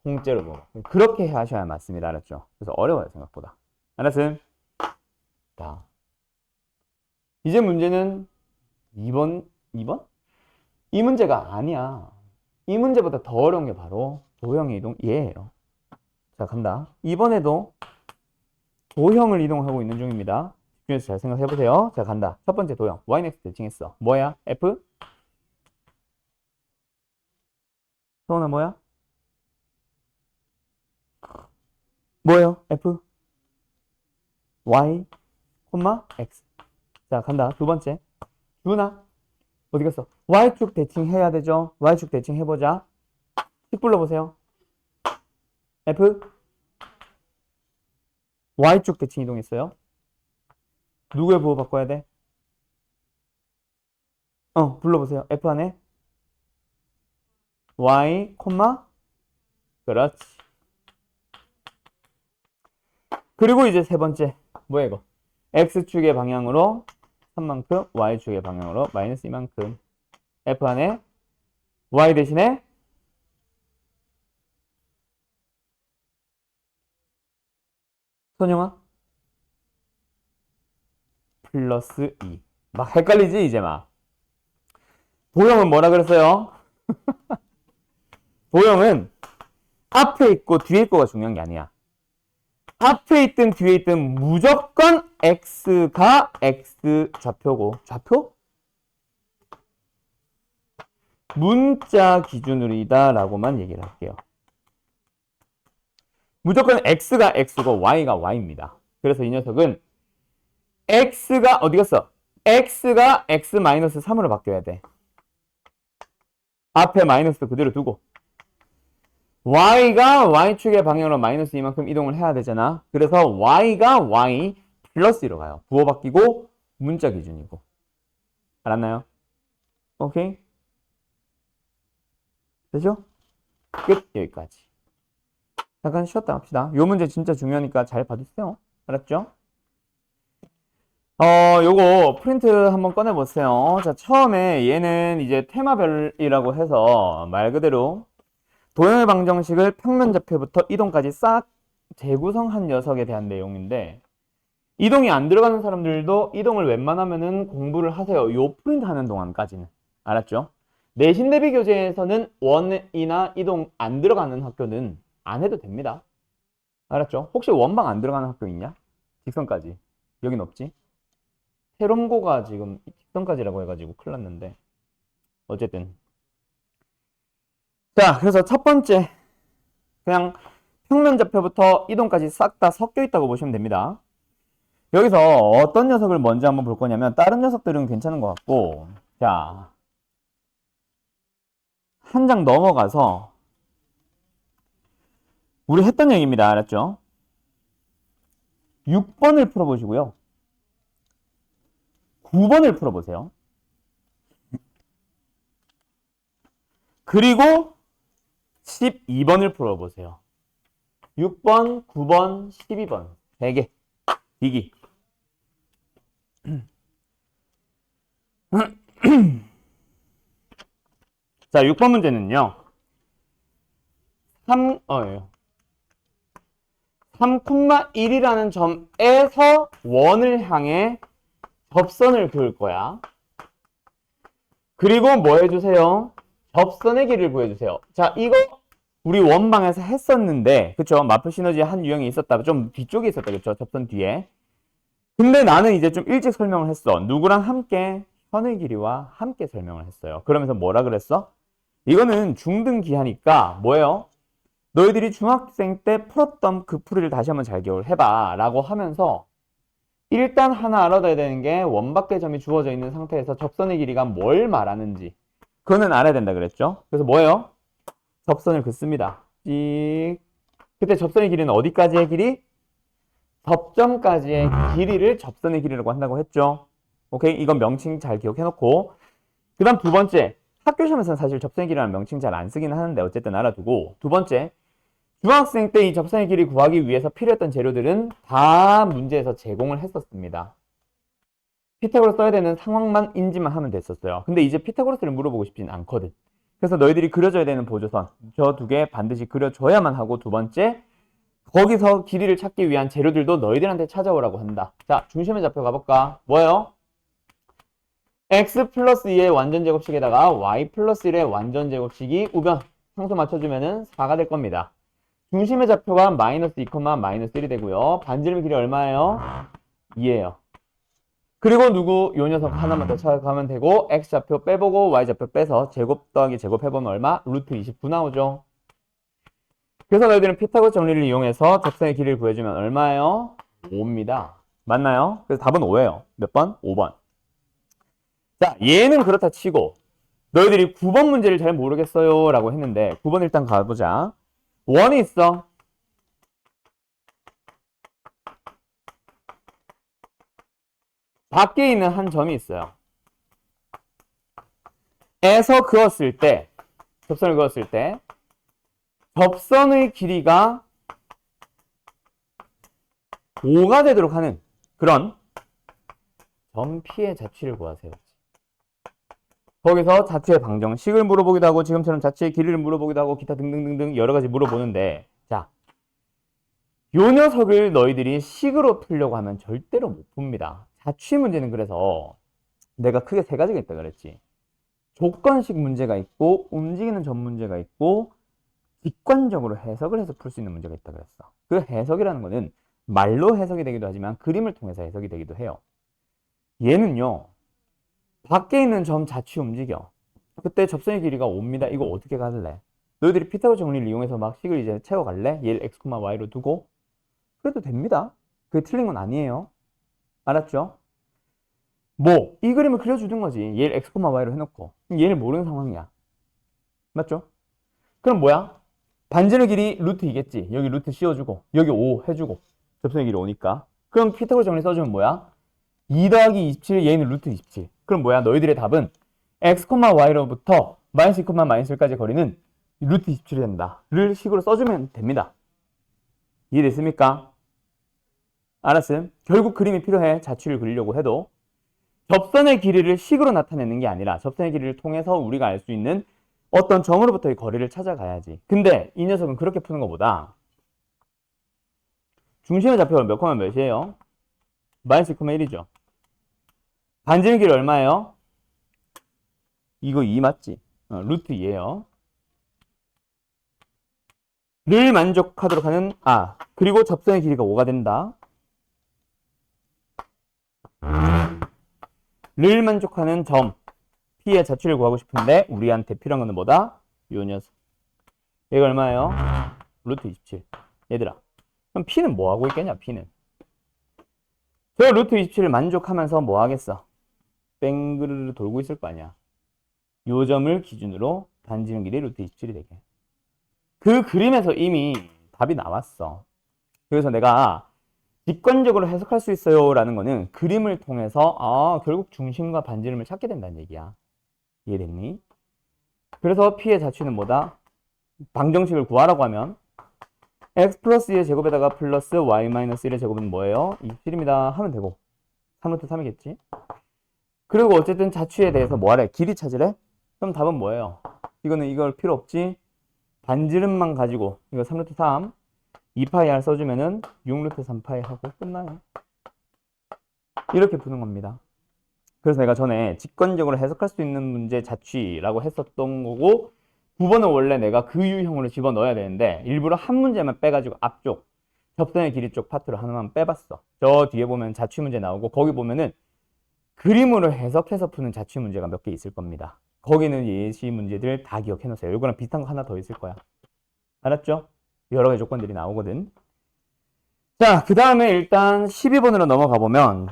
통째로 뭐. 그렇게 하셔야 맞습니다. 알았죠? 그래서 어려워요, 생각보다. 알았음? 자. 이제 문제는 2번? 이 문제가 아니야. 이 문제보다 더 어려운 게 바로 도형의 이동 얘예요. 자, 간다. 이번에도 도형을 이동하고 있는 중입니다. 집중해서 잘 생각해 보세요. 자, 간다. 첫 번째 도형. Y는 X 대칭했어. 뭐야? F? 소원아 뭐야? 뭐예요? F? Y, X. 자, 간다. 두 번째. 준아. 어디 갔어? Y축 대칭 해야 되죠? Y축 대칭 해보자. 식 불러보세요. F? Y축 대칭 이동했어요. 누구의 부호 바꿔야 돼? 불러보세요. F 안에 Y, 그렇지. 그리고 이제 세 번째. 뭐야 이거? X축의 방향으로 3만큼, Y축의 방향으로 마이너스 2만큼. F 안에 Y 대신에 선영아 플러스 2. 막 헷갈리지 이제 막. 도형은 뭐라 그랬어요? 도형은 앞에 있고 뒤에 있고가 중요한 게 아니야. 앞에 있든 뒤에 있든 무조건 X가 X 좌표고. 좌표? 문자 기준으로이다 라고만 얘기를 할게요. 무조건 X가 X고 Y가 Y입니다. 그래서 이 녀석은 X가 어디 갔어? X가 X-3으로 바뀌어야 돼. 앞에 마이너스 그대로 두고 Y가 Y축의 방향으로 마이너스 이만큼 이동을 해야 되잖아. 그래서 Y가 Y 플러스 1로 가요. 부호 바뀌고 문자 기준이고. 알았나요? 오케이? 되죠? 끝. 여기까지. 잠깐 쉬었다 합시다. 요 문제 진짜 중요하니까 잘 봐주세요. 알았죠? 요거 프린트 한번 꺼내보세요. 자, 처음에 얘는 이제 테마별이라고 해서 말 그대로 도형의 방정식을 평면좌표부터 이동까지 싹 재구성한 녀석에 대한 내용인데 이동이 안 들어가는 사람들도 이동을 웬만하면은 공부를 하세요. 요 프린트 하는 동안까지는. 알았죠? 내신 대비 교재에서는 원이나 이동 안 들어가는 학교는 안 해도 됩니다. 알았죠? 혹시 원방 안 들어가는 학교 있냐? 직선까지. 여긴 없지? 세롬고가 지금 직선까지라고 해가지고 큰일 났는데 어쨌든 자, 그래서 첫 번째 그냥 평면좌표부터 이동까지 싹 다 섞여 있다고 보시면 됩니다. 여기서 어떤 녀석을 먼저 한번 볼 거냐면 다른 녀석들은 괜찮은 것 같고 자, 한 장 넘어가서 우리 했던 얘기입니다. 알았죠? 6번을 풀어보시고요. 9번을 풀어보세요. 그리고 12번을 풀어보세요. 6번, 9번, 12번. 3개. 비기. 자, 6번 문제는요. 3,1이라는 점에서 원을 향해 접선을 그을 거야. 그리고 뭐 해주세요? 접선의 길이를 구해주세요. 자, 이거 우리 원방에서 했었는데, 그쵸? 마플 시너지 한 유형이 있었다. 좀 뒤쪽에 있었다. 그쵸? 접선 뒤에. 근데 나는 이제 좀 일찍 설명을 했어. 누구랑 함께? 현의 길이와 함께 설명을 했어요. 그러면서 뭐라 그랬어? 이거는 중등기하니까 뭐예요? 너희들이 중학생 때 풀었던 그 풀이를 다시 한번 잘 기억을 해봐 라고 하면서 일단 하나 알아둬야 되는 게 원밖의 점이 주어져 있는 상태에서 접선의 길이가 뭘 말하는지 그거는 알아야 된다 그랬죠? 그래서 뭐예요? 접선을 긋습니다. 찍. 그때 접선의 길이는 어디까지의 길이? 접점까지의 길이를 접선의 길이라고 한다고 했죠. 오케이? 이건 명칭 잘 기억해놓고 그 다음 두 번째 학교 시험에서는 사실 접선의 길이라는 명칭 잘 안 쓰긴 하는데 어쨌든 알아두고 두 번째 중학생 때 이 접선의 길이 구하기 위해서 필요했던 재료들은 다 문제에서 제공을 했었습니다. 피타고라스 써야 되는 상황만 인지만 하면 됐었어요. 근데 이제 피타고라스를 물어보고 싶진 않거든. 그래서 너희들이 그려줘야 되는 보조선 저 두 개 반드시 그려줘야만 하고 두 번째 거기서 길이를 찾기 위한 재료들도 너희들한테 찾아오라고 한다. 자, 중심의 좌표 가볼까? 뭐예요? x 플러스 2의 완전제곱식에다가 y 플러스 1의 완전제곱식이 우변 상수 맞춰주면은 4가 될 겁니다. 중심의 좌표가 마이너스 2, 마이너스 1이 되고요. 반지름 길이 얼마예요? 2예요. 그리고 누구? 요 녀석 하나만 더 찾아가면 되고 x좌표 빼보고 y좌표 빼서 제곱 더하기 제곱 해보면 얼마? 루트 29 나오죠. 그래서 너희들은 피타고라스 정리를 이용해서 접선의 길이를 구해주면 얼마예요? 5입니다. 맞나요? 그래서 답은 5예요. 몇 번? 5번. 자, 얘는 그렇다 치고 너희들이 9번 문제를 잘 모르겠어요 라고 했는데 9번 일단 가보자. 원이 있어. 밖에 있는 한 점이 있어요. 에서 그었을 때, 접선을 그었을 때 접선의 길이가 5가 되도록 하는 그런 점 P의 자취를 구하세요. 거기서 자취의 방정식을 물어보기도 하고 지금처럼 자취의 길이를 물어보기도 하고 기타 등등등등 여러 가지 물어보는데 자, 요 녀석을 너희들이 식으로 풀려고 하면 절대로 못 풉니다. 자취 문제는 그래서 내가 크게 세 가지가 있다 그랬지. 조건식 문제가 있고 움직이는 점 문제가 있고 직관적으로 해석을 해서 풀 수 있는 문제가 있다 그랬어. 그 해석이라는 거는 말로 해석이 되기도 하지만 그림을 통해서 해석이 되기도 해요. 얘는요. 밖에 있는 점 자취 움직여. 그때 접선의 길이가 5입니다. 이거 어떻게 갈래? 너희들이 피타고라스 정리를 이용해서 막 식을 이제 채워갈래? 얘를 x, y로 두고 그래도 됩니다. 그게 틀린 건 아니에요. 알았죠? 뭐 이 그림을 그려주는 거지. 얘를 x, y로 해놓고 얘를 모르는 상황이야. 맞죠? 그럼 뭐야? 반지름 길이 루트 2겠지. 여기 루트 씌워주고 여기 5 해주고 접선의 길이 5니까 그럼 피타고라스 정리 써주면 뭐야? 2 더하기 27 얘는 루트 27. 그럼 뭐야? 너희들의 답은 x, y로부터 마이너스 2, 마이너스 1까지 거리는 루트 27이 된다. 를 식으로 써주면 됩니다. 이해됐습니까? 알았음? 결국 그림이 필요해. 자취를 그리려고 해도 접선의 길이를 식으로 나타내는 게 아니라 접선의 길이를 통해서 우리가 알 수 있는 어떤 점으로부터의 거리를 찾아가야지. 근데 이 녀석은 그렇게 푸는 것보다 중심의 좌표가 몇 콤마 몇이에요? 마이너스 2,1이죠. 반지름 길이 얼마예요? 이거 2 맞지? 루트 2예요. 를 만족하도록 하는 그리고 접선의 길이가 5가 된다. 를 만족하는 점 P의 자취를 구하고 싶은데 우리한테 필요한 거는 뭐다? 요 녀석. 얘가 얼마예요? 루트 27. 얘들아. 그럼 P는 뭐 하고 있겠냐? P는. 저 루트 27을 만족하면서 뭐 하겠어? 뺑그르르 돌고 있을 거 아니야. 요 점을 기준으로 반지름 길이 루트 27이 되게. 그 그림에서 이미 답이 나왔어. 그래서 내가 직관적으로 해석할 수 있어요 라는 거는 그림을 통해서 결국 중심과 반지름을 찾게 된다는 얘기야. 이해됐니? 그래서 P의 자취는 뭐다? 방정식을 구하라고 하면 x 플러스 2의 제곱에다가 플러스 y 마이너스 1의 제곱은 뭐예요? 27입니다 하면 되고 3루트 3이겠지. 그리고 어쨌든 자취에 대해서 뭐 하래? 길이 찾으래? 그럼 답은 뭐예요? 이거는 이걸 필요 없지. 반지름만 가지고 이거 3루트 3 2파이 r 써주면은 6루트 3파이 하고 끝나요. 이렇게 푸는 겁니다. 그래서 내가 전에 직관적으로 해석할 수 있는 문제 자취라고 했었던 거고 9번은 원래 내가 그 유형으로 집어넣어야 되는데 일부러 한 문제만 빼가지고 앞쪽 접선의 길이 쪽 파트를 하나만 빼봤어. 저 뒤에 보면 자취 문제 나오고 거기 보면은 그림으로 해석해서 푸는 자취 문제가 몇 개 있을 겁니다. 거기는 예시 문제들 다 기억해 놓으세요. 이거랑 비슷한 거 하나 더 있을 거야. 알았죠? 여러 가지 조건들이 나오거든. 자, 그 다음에 일단 12번으로 넘어가 보면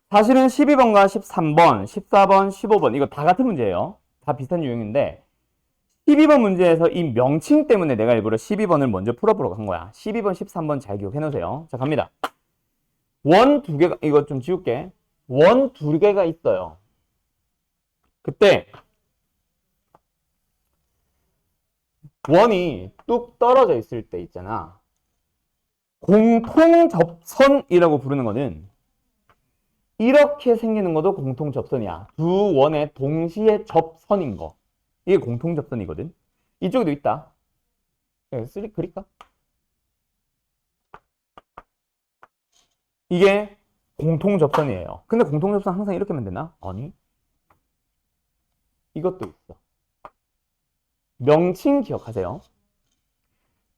사실은 12번과 13번, 14번, 15번 이거 다 같은 문제예요. 다 비슷한 유형인데 12번 문제에서 이 명칭 때문에 내가 일부러 12번을 먼저 풀어보려고 한 거야. 12번, 13번 잘 기억해 놓으세요. 자, 갑니다. 원 두 개가, 이거 좀 지울게. 원 두 개가 있어요. 그때 원이 뚝 떨어져 있을 때 있잖아. 공통접선이라고 부르는 거는 이렇게 생기는 것도 공통접선이야. 두 원의 동시에 접선인 거. 이게 공통접선이거든. 이쪽에도 있다. 그릴까? 이게 공통접선이에요. 근데 공통접선 항상 이렇게 하면 되나? 아니. 이것도 있어. 명칭 기억하세요.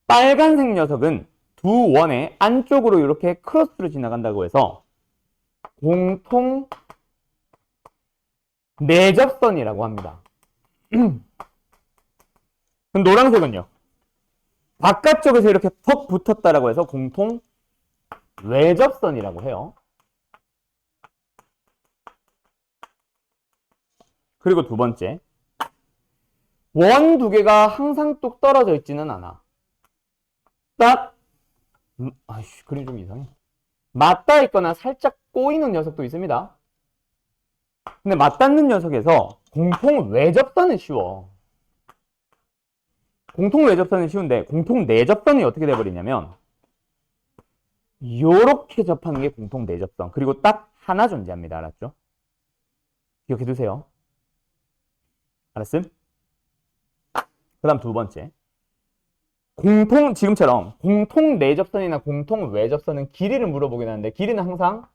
빨간색 녀석은 두 원의 안쪽으로 이렇게 크로스로 지나간다고 해서 공통 내접선이라고 합니다. 그럼 노란색은요? 바깥쪽에서 이렇게 턱 붙었다라고 해서 공통 외접선이라고 해요. 그리고 두 번째, 원 두 개가 항상 뚝 떨어져 있지는 않아. 딱, 아이씨, 그림 좀 이상해. 맞닿아 있거나 살짝 꼬이는 녀석도 있습니다. 근데 맞닿는 녀석에서 공통 외접선은 쉬워. 공통 외접선은 쉬운데 공통 내접선이 어떻게 돼버리냐면 요렇게 접하는 게 공통 내접선. 그리고 딱 하나 존재합니다. 알았죠? 기억해 두세요. 알았음? 그 다음 두 번째. 지금처럼 공통 내접선이나 공통 외접선은 길이를 물어보긴 하는데 길이는 항상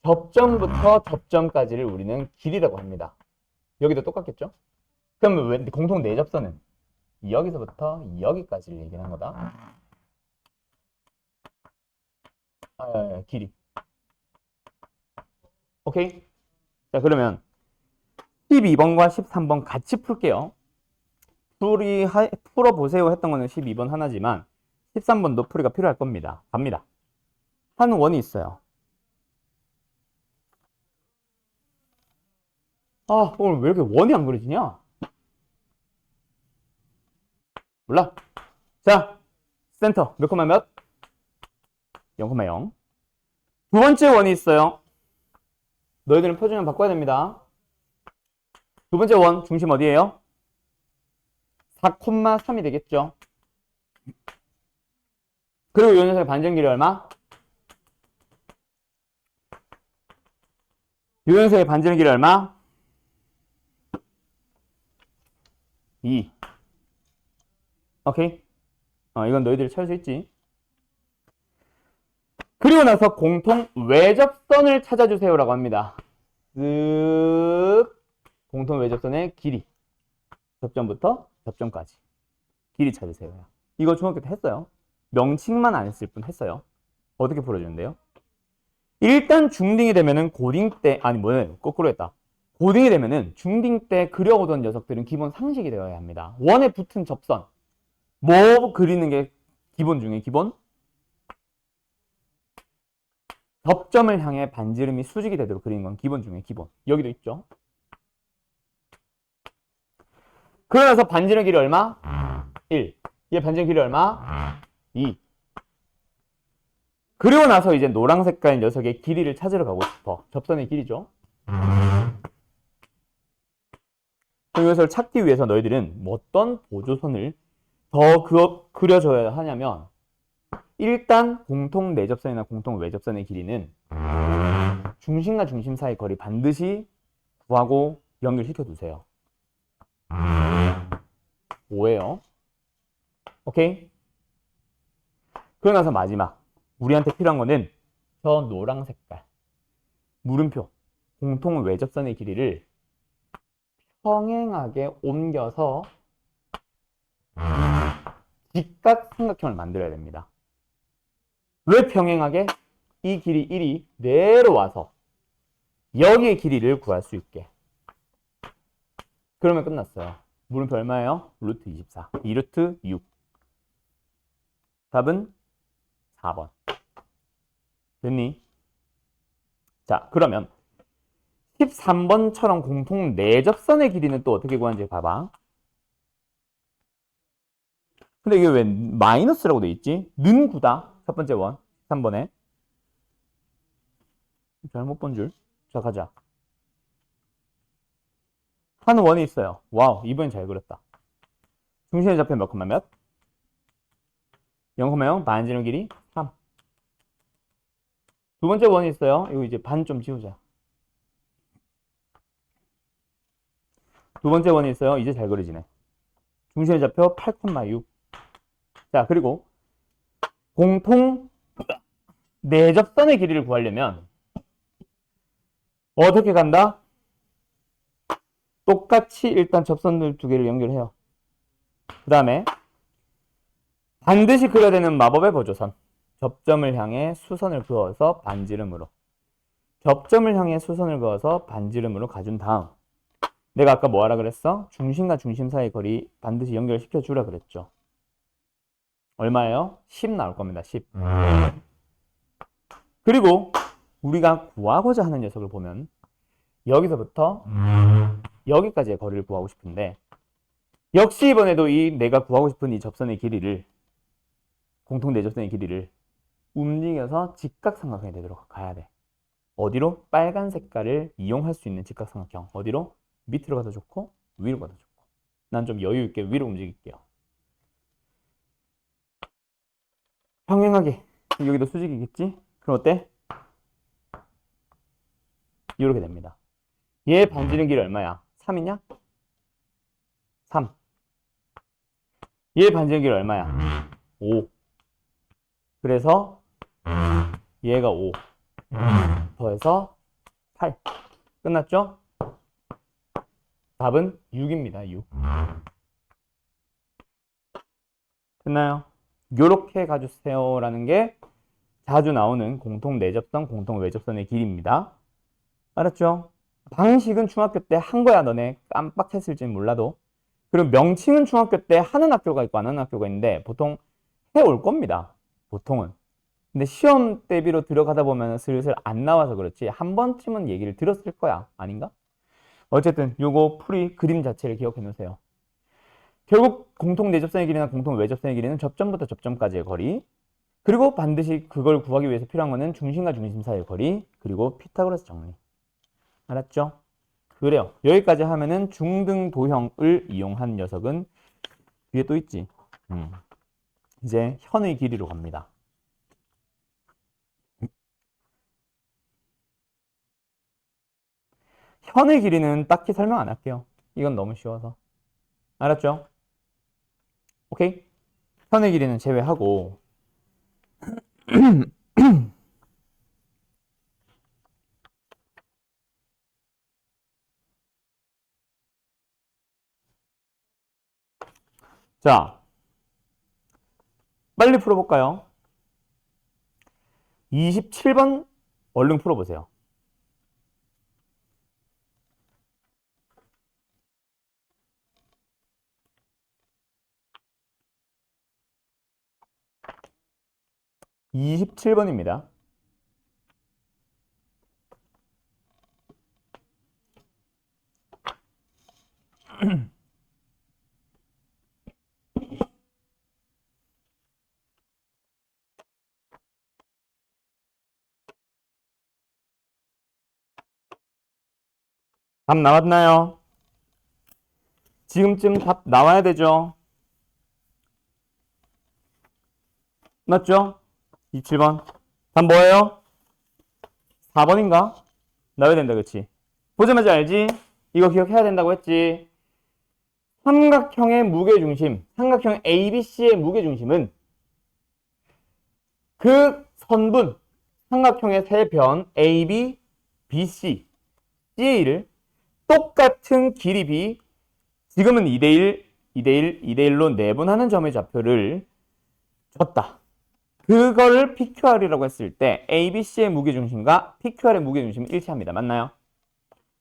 접점부터 접점까지를 우리는 길이라고 합니다. 여기도 똑같겠죠? 그럼 왜 공통 내접선은 여기서부터 여기까지를 얘기하는 거다. 길이. 오케이? 자, 그러면 12번과 13번 같이 풀게요. 풀어보세요 했던 거는 12번 하나지만 13번도 풀이가 필요할 겁니다. 갑니다. 한 원이 있어요. 아, 오늘 왜 이렇게 원이 안 그려지냐? 몰라. 자, 센터 몇 콤마 몇? 0,0. 두 번째 원이 있어요. 너희들은 표준형 바꿔야 됩니다. 두 번째 원 중심 어디예요? 4,3이 되겠죠. 그리고 이 녀석의 반전 길이 얼마? 이 녀석의 반전 길이 얼마? 2. 오케이? 이건 너희들이 찾을 수 있지. 그리고 나서 공통 외접선을 찾아주세요라고 합니다. 쓱 공통 외접선의 길이. 접점부터 접점까지. 길이 찾으세요. 이거 중학교 때 했어요. 명칭만 안 했을 뿐 했어요. 어떻게 풀어주는데요? 일단 중딩이 되면은 고딩 때, 거꾸로 했다. 고딩이 되면은 중딩 때 그려오던 녀석들은 기본 상식이 되어야 합니다. 원에 붙은 접선. 뭐 그리는 게 기본 중에 기본? 접점을 향해 반지름이 수직이 되도록 그리는 건 기본 중에 기본. 여기도 있죠. 그러면서 반지름 길이 얼마? 1. 얘 반지름 길이 얼마? 2. 그리고 나서 이제 노란 색깔 녀석의 길이를 찾으러 가고 싶어. 접선의 길이죠. 이것을 찾기 위해서 너희들은 어떤 보조선을 더 그려줘야 하냐면 일단 공통 내접선이나 공통 외접선의 길이는 중심과 중심 사이 거리 반드시 구하고 연결시켜 두세요. 5예요. 오케이? 그러고 나서 마지막 우리한테 필요한 거는 저 노랑 색깔 물음표 공통 외접선의 길이를 평행하게 옮겨서 직각삼각형을 만들어야 됩니다. 왜 평행하게? 이 길이 1이 내려와서 여기의 길이를 구할 수 있게. 그러면 끝났어요. 물음표 얼마예요? 루트 24. 2루트 6. 답은 4번. 됐니? 자, 그러면 13번처럼 공통 내접선의 길이는 또 어떻게 구하는지 봐봐. 근데 이게 왜 마이너스라고 돼 있지? 는 9다. 첫 번째 원. 3번에. 잘못 본 줄. 자, 가자. 하는 원이 있어요. 와우, 이번엔 잘 그렸다. 중심의 좌표 몇 콤마 몇? 0,0 반지름 길이 3. 두 번째 원이 있어요. 이거 이제 반 좀 지우자. 두 번째 원이 있어요. 이제 잘 그려지네. 중심의 좌표 8,6. 자, 그리고 공통 내접선의 길이를 구하려면 어떻게 간다? 똑같이 일단 접선들 두 개를 연결해요. 그 다음에 반드시 그려야 되는 마법의 보조선. 접점을 향해 수선을 그어서 반지름으로. 접점을 향해 수선을 그어서 반지름으로 가준 다음 내가 아까 뭐 하라 그랬어? 중심과 중심 사이 거리 반드시 연결시켜 주라 그랬죠. 얼마예요? 10 나올 겁니다. 10. 그리고 우리가 구하고자 하는 녀석을 보면 여기서부터 여기까지의 거리를 구하고 싶은데 역시 이번에도 이 내가 구하고 싶은 이 접선의 길이를 공통 내접선의 길이를 움직여서 직각삼각형이 되도록 가야 돼. 어디로? 빨간 색깔을 이용할 수 있는 직각삼각형. 어디로? 밑으로 가도 좋고 위로 가도 좋고. 난 좀 여유 있게 위로 움직일게요. 평행하게. 여기도 수직이겠지? 그럼 어때? 이렇게 됩니다. 얘 반지름 길이 얼마야? 3이냐? 3. 얘 반지름 길이 얼마야? 5. 그래서 얘가 5. 더해서 8. 끝났죠? 답은 6입니다. 6. 됐나요? 요렇게 가주세요 라는 게 자주 나오는 공통 내접선, 공통 외접선의 길이입니다. 알았죠? 방식은 중학교 때 한 거야. 너네 깜빡했을지 몰라도. 그리고 명칭은 중학교 때 하는 학교가 있고 안 하는 학교가 있는데 보통 해올 겁니다. 보통은. 근데 시험 대비로 들어가다 보면 슬슬 안 나와서 그렇지 한 번쯤은 얘기를 들었을 거야. 아닌가? 어쨌든 요거 풀이 그림 자체를 기억해 놓으세요. 결국 공통 내접선의 길이나 공통 외접선의 길이는 접점부터 접점까지의 거리, 그리고 반드시 그걸 구하기 위해서 필요한 거는 중심과 중심 사이의 거리, 그리고 피타고라스 정리. 알았죠? 그래요. 여기까지 하면은 중등도형을 이용한 녀석은 뒤에 또 있지. 이제 현의 길이로 갑니다. 현의 길이는 딱히 설명 안 할게요. 이건 너무 쉬워서. 알았죠? 오케이? 현의 길이는 제외하고 자, 빨리 풀어볼까요? 27번 얼른 풀어보세요. (27번입니다) 답 나왔나요? 지금쯤 답 나와야 되죠? 맞죠? 27번. 답 뭐예요? 4번인가? 나와야 된다, 그치? 보자마자 알지? 이거 기억해야 된다고 했지? 삼각형의 무게중심, 삼각형 ABC의 무게중심은 그 선분, 삼각형의 세 변 AB, BC, CA를 똑같은 길이 B, 지금은 2대1, 2대1, 2대1로 내분하는 점의 좌표를 줬다. 그거를 PQR이라고 했을 때 ABC의 무게중심과 PQR의 무게중심이 일치합니다. 맞나요?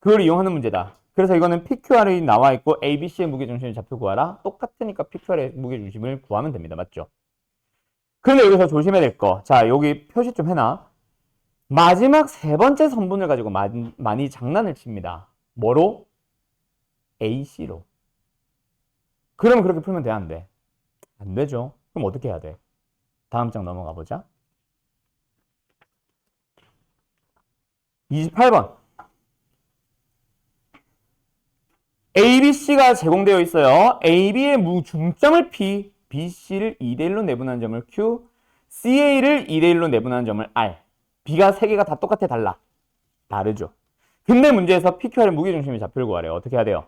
그걸 이용하는 문제다. 그래서 이거는 PQR이 나와 있고 ABC의 무게중심을 좌표 구하라. 똑같으니까 PQR의 무게중심을 구하면 됩니다. 맞죠? 그런데 여기서 조심해야 될 거. 자, 여기 표시 좀 해놔. 마지막 세 번째 선분을 가지고 많이 장난을 칩니다. 뭐로? AC로. 그러면 그렇게 풀면 돼, 안 돼? 안 되죠. 그럼 어떻게 해야 돼? 다음 장 넘어가 보자. 28번. ABC가 제공되어 있어요. AB의 중점을 P, BC를 2대1로 내분하는 점을 Q, CA를 2대1로 내분하는 점을 R. B가 세 개가 다 똑같아, 달라? 다르죠. 근데 문제에서 PQR의 무게중심의 좌표를 구하래요. 어떻게 해야 돼요?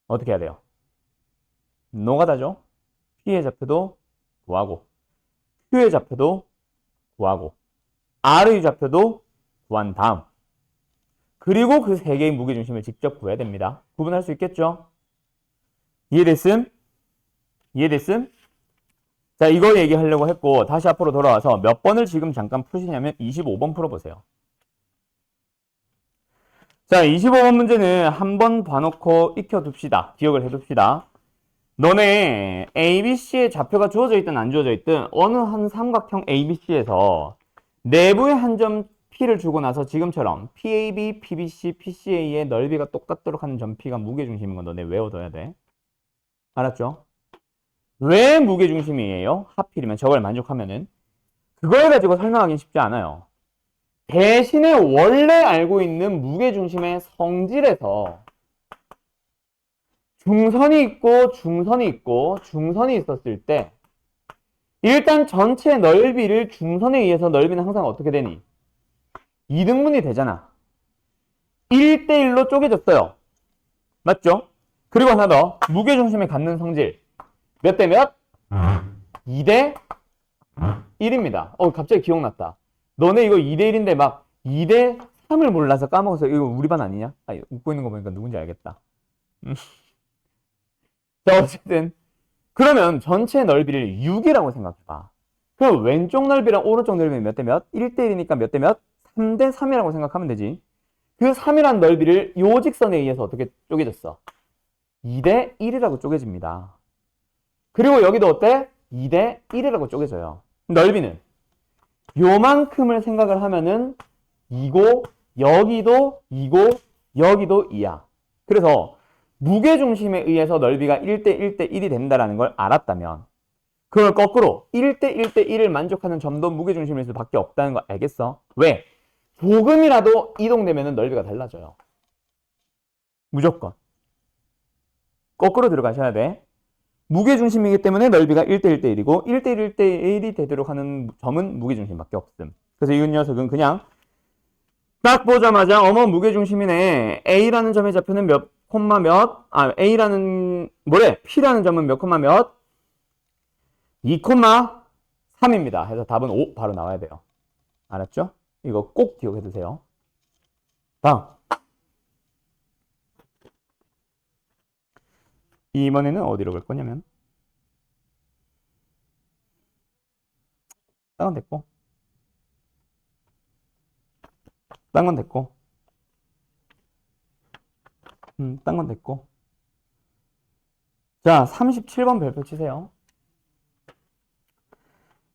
어떻게 해야 돼요? 노가다죠. P의 좌표도 구하고, Q의 좌표도 구하고, R의 좌표도 구한 다음, 그리고 그 세 개의 무게중심을 직접 구해야 됩니다. 구분할 수 있겠죠? 이해됐음? 이해됐음? 자, 이거 얘기하려고 했고, 다시 앞으로 돌아와서 몇 번을 지금 잠깐 푸시냐면 25번 풀어보세요. 자, 25번 문제는 한 번 봐놓고 익혀둡시다. 기억을 해둡시다. 너네 ABC의 좌표가 주어져 있든 안 주어져 있든 어느 한 삼각형 ABC에서 내부에 한 점 P를 주고 나서 지금처럼 PAB, PBC, PCA의 넓이가 똑같도록 하는 점 P가 무게중심인 건 너네 외워둬야 돼. 알았죠? 왜 무게중심이에요? 하필이면 저걸 만족하면은 그걸 가지고 설명하기는 쉽지 않아요. 대신에 원래 알고 있는 무게중심의 성질에서 중선이 있고 중선이 있고 중선이 있었을 때 일단 전체 넓이를 중선에 의해서 넓이는 항상 어떻게 되니? 2등분이 되잖아. 1대1로 쪼개졌어요. 맞죠? 그리고 하나 더. 무게중심이 갖는 성질. 몇 대 몇? 2대 1입니다. 갑자기 기억났다. 너네 이거 2대 1인데 막 2대 3을 몰라서 까먹어서 이거 우리 반 아니냐? 웃고 있는 거 보니까 누군지 알겠다. 자, 어쨌든 그러면 전체 넓이를 6이라고 생각해봐. 그럼 왼쪽 넓이랑 오른쪽 넓이는 몇 대 몇? 1대 1이니까 몇 대 몇? 3대 3이라고 생각하면 되지. 그 3이란 넓이를 요 직선에 의해서 어떻게 쪼개졌어? 2대 1이라고 쪼개집니다. 그리고 여기도 어때? 2대 1이라고 쪼개져요. 넓이는 요만큼을 생각을 하면은 2고 여기도 2고 여기도 2야. 그래서 무게중심에 의해서 넓이가 1대 1대 1이 된다는 걸 알았다면 그걸 거꾸로 1대 1대 1을 만족하는 점도 무게중심일 수밖에 없다는 거 알겠어? 왜? 조금이라도 이동되면 넓이가 달라져요. 무조건. 거꾸로 들어가셔야 돼. 무게중심이기 때문에 넓이가 1대 1대 1이고 1대 1대 1이 되도록 하는 점은 무게중심밖에 없음. 그래서 이 녀석은 그냥 딱 보자마자 어머 무게중심이네. A라는 점의 좌표는 몇 콤마 몇? A라는 P라는 점은 몇 콤마 몇? 2 콤마 3입니다. 해서 답은 5 바로 나와야 돼요. 알았죠? 이거 꼭 기억해 두세요. 다음. 이번에는 어디로 갈 거냐면 딴 건 됐고 딴 건 됐고 딴 건 됐고 자 37번 별표 치세요.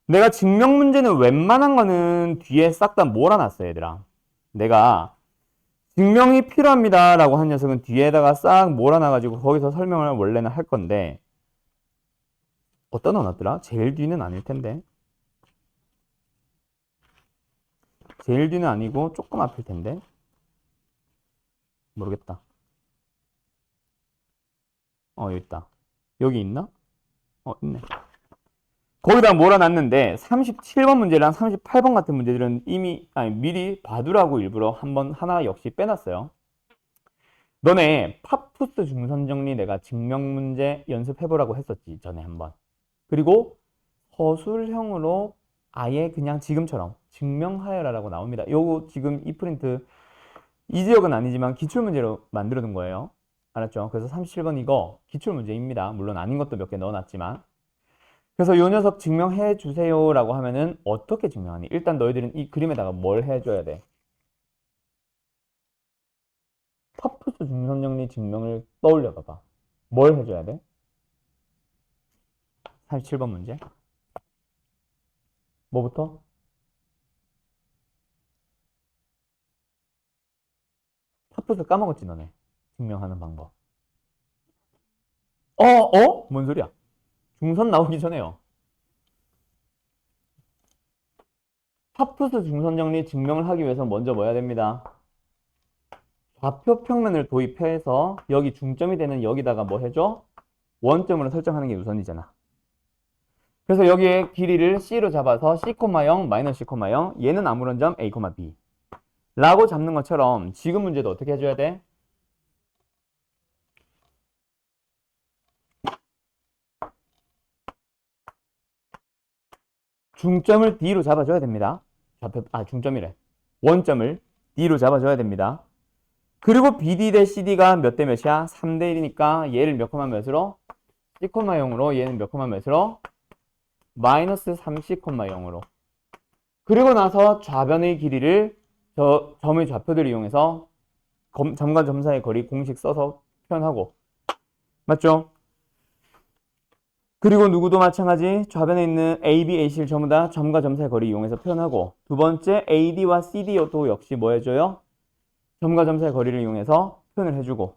내가 증명 문제는 웬만한 거는 뒤에 싹 다 몰아놨어 얘들아. 내가 증명이 필요합니다 라고 한 녀석은 뒤에다가 싹 몰아놔가지고 거기서 설명을 원래는 할 건데 어디다 넣어놨더라? 제일 뒤는 아닐 텐데 제일 뒤는 아니고 조금 앞일 텐데 모르겠다. 여기 있다. 여기 있나? 있네. 거기다 몰아놨는데 37번 문제랑 38번 같은 문제들은 이미 미리 봐두라고 일부러 한번 하나 역시 빼놨어요. 너네 파푸스 중선정리 내가 증명 문제 연습해보라고 했었지 전에 한번. 그리고 서술형으로 아예 그냥 지금처럼 증명하여라라고 나옵니다. 요거 지금 이 프린트 이 지역은 아니지만 기출문제로 만들어둔 거예요. 알았죠? 그래서 37번 이거 기출문제입니다. 물론 아닌 것도 몇 개 넣어놨지만. 그래서 요 녀석 증명해 주세요라고 하면은 어떻게 증명하니? 일단 너희들은 이 그림에다가 뭘 해줘야 돼? 파푸스 중선정리 증명을 떠올려 봐봐. 뭘 해줘야 돼? 37번 문제. 뭐부터? 파푸스 까먹었지 너네. 증명하는 방법. 뭔 소리야? 중선 나오기 전에요. 파푸스 중선 정리 증명을 하기 위해서 먼저 뭐 해야 됩니다? 좌표 평면을 도입해서 여기 중점이 되는 여기다가 뭐 해줘? 원점으로 설정하는 게 우선이잖아. 그래서 여기에 길이를 C로 잡아서 C, 0, 마이너스 C, 0 얘는 아무런 점 A, B 라고 잡는 것처럼 지금 문제도 어떻게 해줘야 돼? 중점을 D로 잡아줘야 됩니다. 중점이래. 원점을 D로 잡아줘야 됩니다. 그리고 BD 대 CD가 몇 대 몇이야? 3대 1이니까 얘를 몇 콤마 몇으로? C, 0으로 얘는 몇 콤마 몇으로? 마이너스 3C, 0으로. 그리고 나서 좌변의 길이를 점의 좌표들을 이용해서 점과 점 사이의 거리 공식 써서 표현하고. 맞죠? 그리고 누구도 마찬가지 좌변에 있는 A, B, A, C를 전부 다 점과 점 사이의 거리 이용해서 표현하고. 두 번째 AD와 CD도 역시 뭐 해줘요? 점과 점 사이의 거리를 이용해서 표현을 해주고.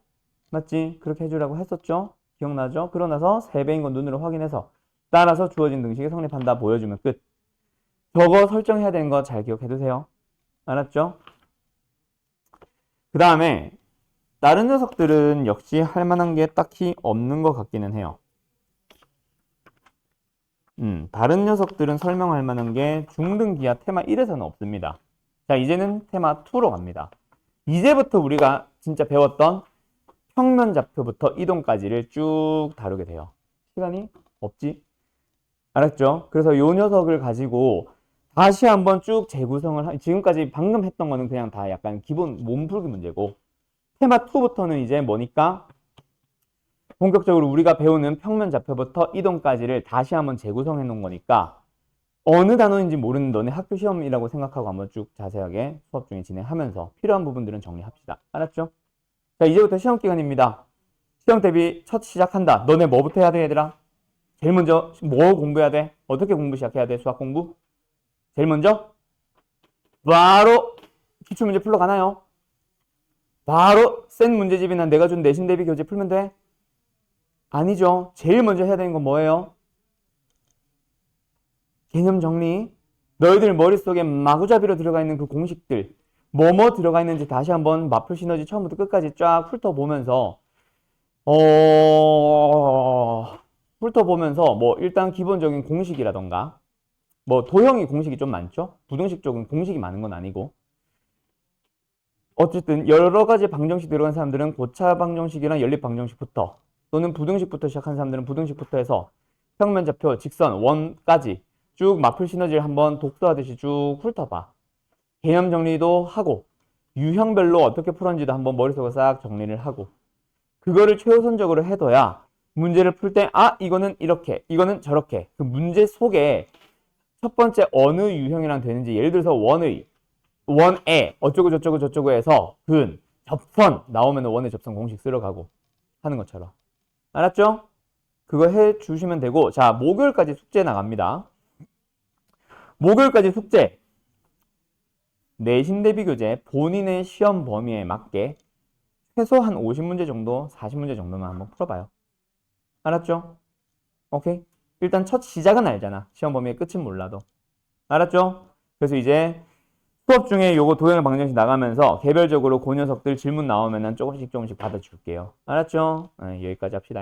맞지? 그렇게 해주라고 했었죠? 기억나죠? 그러고 나서 3배인 건 눈으로 확인해서 따라서 주어진 등식이 성립한다 보여주면 끝. 저거 설정해야 되는 거 잘 기억해두세요. 알았죠? 그 다음에 다른 녀석들은 역시 할 만한 게 딱히 없는 것 같기는 해요. 다른 녀석들은 설명할 만한 게 중등기하 테마 1에서는 없습니다. 자, 이제는 테마 2로 갑니다. 이제부터 우리가 진짜 배웠던 평면 좌표부터 이동까지를 쭉 다루게 돼요. 시간이 없지? 알았죠? 그래서 요 녀석을 가지고 다시 한번 쭉 재구성을 지금까지 방금 했던 거는 그냥 다 약간 기본 몸풀기 문제고 테마 2부터는 이제 뭐니까 본격적으로 우리가 배우는 평면 좌표부터 이동까지를 다시 한번 재구성해 놓은 거니까 어느 단어인지 모르는 너네 학교 시험이라고 생각하고 한번 쭉 자세하게 수업 중에 진행하면서 필요한 부분들은 정리합시다. 알았죠? 자, 이제부터 시험 기간입니다. 시험 대비 첫 시작한다. 너네 뭐부터 해야 돼, 얘들아? 제일 먼저 뭐 공부해야 돼? 어떻게 공부 시작해야 돼? 수학 공부? 제일 먼저 바로 기출문제 풀러 가나요? 바로 센 문제집이나 내가 준 내신 대비 교재 풀면 돼? 아니죠. 제일 먼저 해야 되는 건 뭐예요? 개념 정리. 너희들 머릿속에 마구잡이로 들어가 있는 그 공식들 뭐뭐 들어가 있는지 다시 한번 마플 시너지 처음부터 끝까지 쫙 훑어보면서 뭐 일단 기본적인 공식이라던가 뭐 도형이 공식이 좀 많죠. 부등식 쪽은 공식이 많은 건 아니고 어쨌든 여러 가지 방정식 들어간 사람들은 고차 방정식이랑 연립 방정식부터 또는 부등식부터 시작한 사람들은 부등식부터 해서 평면 좌표, 직선, 원까지 쭉 마플 시너지를 한번 독서하듯이 쭉 훑어봐. 개념 정리도 하고 유형별로 어떻게 풀었는지도 한번 머릿속에 싹 정리를 하고 그거를 최우선적으로 해둬야 문제를 풀 때 이거는 이렇게 이거는 저렇게 그 문제 속에 첫 번째 어느 유형이랑 되는지 예를 들어서 원에 어쩌고 저쩌고 저쩌고 해서 근, 접선 나오면 원의 접선 공식 쓸어가고 하는 것처럼 알았죠? 그거 해주시면 되고 자 목요일까지 숙제 나갑니다. 목요일까지 숙제 내신 대비 교재 본인의 시험 범위에 맞게 최소 한 50문제 정도 40문제 정도만 한번 풀어봐요. 알았죠? 오케이? 일단 첫 시작은 알잖아. 시험 범위의 끝은 몰라도. 알았죠? 그래서 이제 수업 중에 요거 도형 방정식 나가면서 개별적으로 그 녀석들 질문 나오면 조금씩 받아줄게요. 알았죠? 여기까지 합시다.